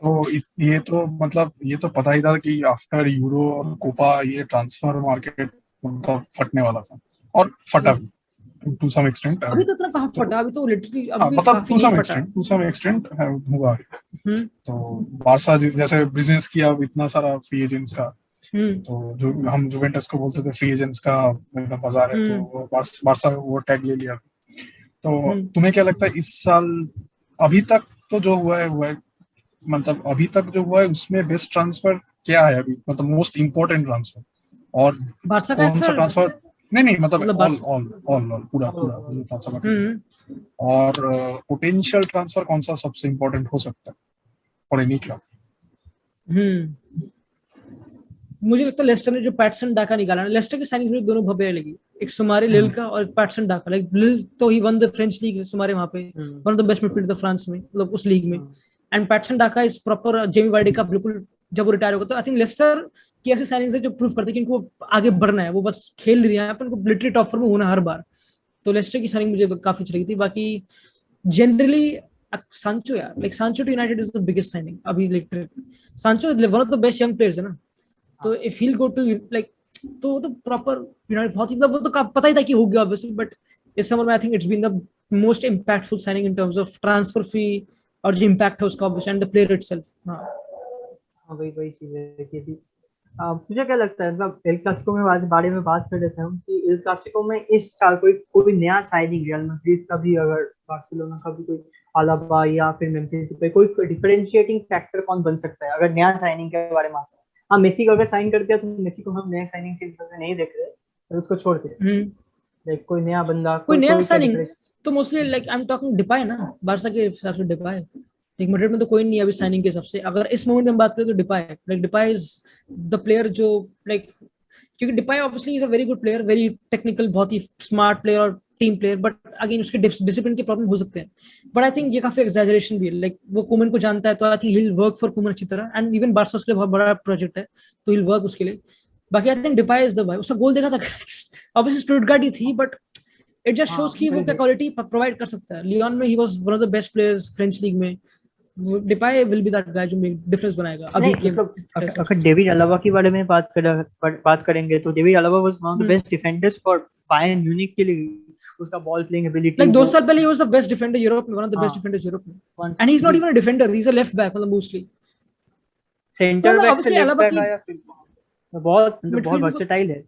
तो ये तो मतलब ये तो पता ही था कि आफ्टर यूरो और कोपा ये ट्रांसफर मार्केट मतलब फटने वाला था, और फटा भी टू सम एक्सटेंट। अभी तो इतना कहाँ फटा, अभी तो लिटरली अभी मतलब काफी नहीं फटा। टू सम एक्सटेंट हुआ। हम्म तो बारसा जैसे बिजनेस किया इतना सारा फ्री एजेंट्स का, हम्म तो जो हम जुवेंटस को बोलते थे फ्री एजेंट्स का एकदम बाजार है, तो वो बारसा वो टैग ले लिया। तो तुम्हें क्या लगता है इस साल अभी तक तो जो हुआ है मतलब अभी तक जो हुआ है उसमें बेस्ट ट्रांसफर क्या है अभी, मतलब मोस्ट इम्पोर्टेंट ट्रांसफर, और बारसा का कौन सा ट्रांसफर, नहीं मतलब all Barça, all all all पूरा पूरा ट्रांसफर, और पोटेंशियल ट्रांसफर कौन सा सबसे इम्पोर्टेंट हो सकता है फॉर एनी क्लब? मुझे लगता है लेस्टर ने जो पैटसन डाका निकाला ना, लेस्टर की साइनिंग मुझे दोनों भव्य लगी, एक सुमारे लिल का और पैटसन डाका। लाइक लिल तो ही वन द फ्रेंच लीग, सुमारे वहां पे one of the best midfielder France में, मतलब उस लीग में। एंड पैटसन डाका इज प्रॉपर जेमी वार्डी का बिल्कुल, जब वो रिटायर होगा तो आई थिंक लेस्टर की ऐसी साइनिंग्स है जो प्रूव करती है कि इनको आगे बढ़ना है, वो बस खेल रही है, उनको लिटरली टॉप फोर में होना हर बार। तो लेस्टर की साइनिंग मुझे काफी अच्छी लगी थी। बाकी जनरली सांचो यार, like Sancho to United is the biggest signing अभी, like Sancho one of the best young players है ना, तो if he go to like, तो वो तो प्रॉपर यूनाइटेड बहुत ही, मतलब वो तो पता ही था कि हो गया ऑब्वियसली, बट इस समर में I think it's been the most impactful signing in terms of transfer fee और जो इम्पैक्ट है उसका obviously, and the player itself. हां वही चीज है कि मुझे क्या लगता है, मतलब एल क्लासिको में बारे में बात कर लेते हैं कि एल क्लासिको में इस साल कोई नया साइनिंग रियल मैड्रिड का भी, अगर बार्सिलोना का भी कोई अलाबा या फिर मेम्फिस पे कोई डिफरेंशिएटिंग फैक्टर कौन बन सकता है अगर नया साइनिंग के बारे में आता है? हाँ, मेसी को अगर साइन कर दिया तो मेसी को हम नया साइनिंग के हिसाब से नहीं देख रहे, तो उसको छोड़ के लाइक कोई नया बंदा, कोई नया साइनिंग तो mostly like I am talking Depay ना, बारसा के हिसाब से डिपाई, लाइक मैड्रिड में तो कोई नहीं है अभी साइनिंग के हिसाब से, अगर इस मोमेंट में बात करें तो Depay, like Depay is the player जो लाइक, क्योंकि Depay obviously is a very good player, very technical, बहुत ही स्मार्ट प्लेयर और टीम प्लेयर, बट अगेन उसके डिसिप्लिन के प्रॉब्लम हो सकते हैं। बट आई थिंक ये काफी एग्जैजरेशन भी है, लाइक वो कुमन को जानता है, तो I think he will work for Koeman अच्छी तरह, एंड इवन बारसा उसके लिए बहुत बड़ा प्रोजेक्ट है, तो ही विल वर्क उसके लिए। बाकी I think Depay is the भाई, उसका गोल देखा था ऑब्वियसली स्टुटगार्ट ही थी, बट इट जस्ट शोज कि वो क्या क्वालिटी प्रोवाइड कर सकता है। लियोन में he was one of the best players French league में, Depay will be that guy जो डिफरेंस बनाएगा अभी के। मतलब अगर डेविड अलाबा के बारे में बात करेंगे तो David Alaba was one of the best defenders for Bayern Munich के लिए, उसका बॉल प्लेइंग एबिलिटी, लाइक 2 साल पहले he was the best defender Europe में, one of the best defenders Europe में, and he is not even a defender, he is a left back, मतलब मोस्टली सेंटर बैक से लेफ्ट बैक आया, फिर बहुत वर्सेटाइल है।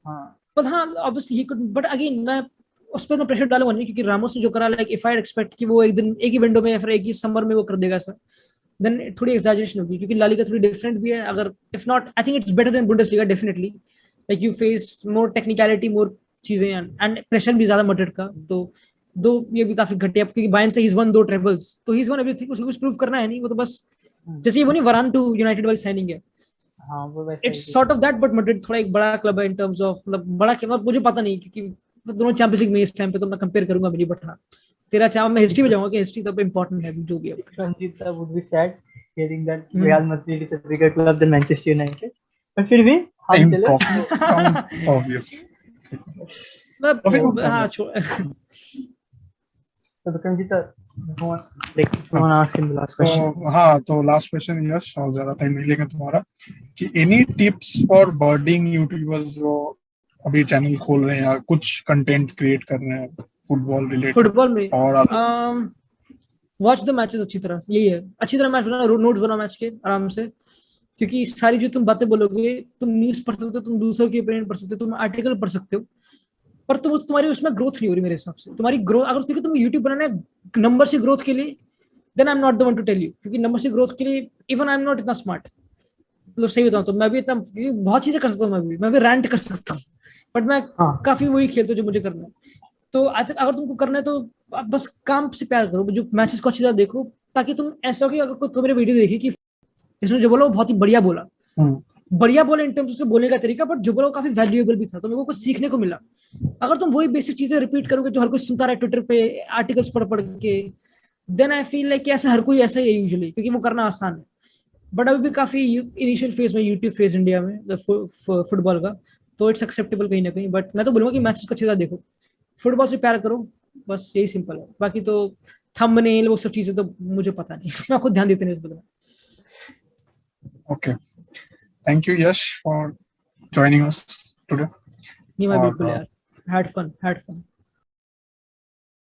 हां but हाँ obviously he could, but again मैं उस पर तो प्रेशर डालूंगा नहीं, क्योंकि रामोस ने जो करा, लाइक इफ आई एक्सपेक्ट कि वो एक दिन एक ही विंडो में या फिर एक ही समर में वो कर देगा सर, देन थोड़ी एग्जैजरेशन होगी, क्योंकि ला लीगा थोड़ी डिफरेंट भी है। अगर if not, I think it's better than Bundesliga definitely, like you face more technicality, more चीजें, एंड प्रेशर भी ज्यादा मटेड का, तो दो ये भी काफी घटिया, क्योंकि बायर्न से ही इज वन 2 ट्रेबल्स, तो ही इज वन एवरीथिंग, उसको कुछ प्रूव करना है नहीं, वो तो बस जैसे वो नहीं वरान टू यूनाइटेड वाली साइनिंग है, हाँ वो वैसे it's sort of that, but Madrid थोड़ा एक बड़ा क्लब है इन टर्म्स ऑफ, मतलब बड़ा क्या, मुझे पता नहीं, क्योंकि दोनों चैंपियंस लीग में इस टाइम पे तो मैं कंपेयर करूंगा भी नहीं, बट हाँ तेरा चाह मैं हिस्ट्री में जाऊंगा कि हिस्ट्री तब इंपॉर्टेंट है जो भी है। Ranjit would be sad hearing that Real Madrid is a bigger club than Manchester United, पर फिर भी हम चले ऑब्वियस मैं हाँ छोड़ तो रंजीत लास्ट क्वेश्चन। हाँ, तो लास्ट क्वेश्चन यश, और ज्यादा टाइम नहीं लेगा तुम्हारा, कि एनी टिप्स फॉर बर्डिंग यूट्यूबर्स जो अभी चैनल खोल रहे हैं या कुछ कंटेंट क्रिएट कर रहे हैं फुटबॉल रिलेटेड, फुटबॉल में और वॉच द मैचेस अच्छी तरह, यही है, अच्छी तरह मैच बनाना, नोट्स बनाओ मैच के आराम से, क्योंकि सारी जो तुम बातें बोलोगे, तुम न्यूज पढ़ सकते हो, तुम दूसरों की ओपिनियन पढ़ सकते हो, तुम आर्टिकल पढ़ सकते हो, पर तुम्हारी उसमें ग्रोथ नहीं हो रही मेरे हिसाब से। तुम्हारी ग्रोथ अगर, क्योंकि तुम यूट्यूब बनाना है नंबर से ग्रोथ के लिए, then I am not the one to tell you, क्योंकि नंबर से ग्रोथ के लिए इवन आई एम नॉट इतना स्मार्ट, मतलब सही बताऊं तो मैं भी इतना, बहुत चीजें कर सकता हूँ, मैं भी रैंट कर सकता हूँ, बट मैं काफी वही खेलता हूँ जो मुझे करना है। तो अगर तुमको करना है तो बस काम से प्यार करो, जो मैचेस को अच्छी तरह देखो, ताकि तुम ऐसा हो कि अगर कोई मेरी वीडियो देखी कि इसने जो बोला वो बहुत ही बढ़िया बोला, बढ़िया बोले इन टर्म्स से बोलने का तरीका, बट जो बोला वो काफी वैल्यूएबल भी था, तो मेरे को कुछ सीखने को मिला। अगर तुम वही बेसिक चीजें रिपीट करोगे जो हर कोई सुनता रहा ट्विटर पे आर्टिकल्स पढ़ पढ़ के, देन आई फील लाइक ऐसा हर कोई ऐसा ही है यूजुअली, क्योंकि वो करना आसान है। बट अभी भी काफी इनिशियल फेज में यूट्यूब फेज इंडिया में फुटबॉल का, तो इट्स एक्सेप्टेबल कहीं ना कहीं। बट मैं तो बोलूंगा कि मैचेस को अच्छी तरह देखो, फुटबॉल से प्यार करो, बस यही सिंपल है। बाकी तो थंबनेल वो सब चीजें तो मुझे पता नहीं मैं खुद ध्यान देते नहीं उस पर। Okay, thank you Yash for joining us today. नहीं मैं बिल्कुल यार, had fun.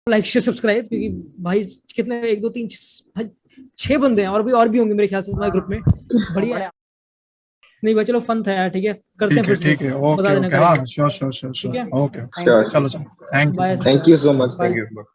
Like share subscribe, क्योंकि भाई कितने 1 2 3 भाई 6 बंदे हैं, और भी होंगे मेरे ख्याल से तुम्हारे ग्रुप में। बढ़िया नहीं भाई, चलो फन था यार, ठीक है करते हैं फिर से। ठीक है, ओके, हाँ, श्योर, ठीक है, ओके, चलो, thank you, Thank you so much. Bye. Thank you.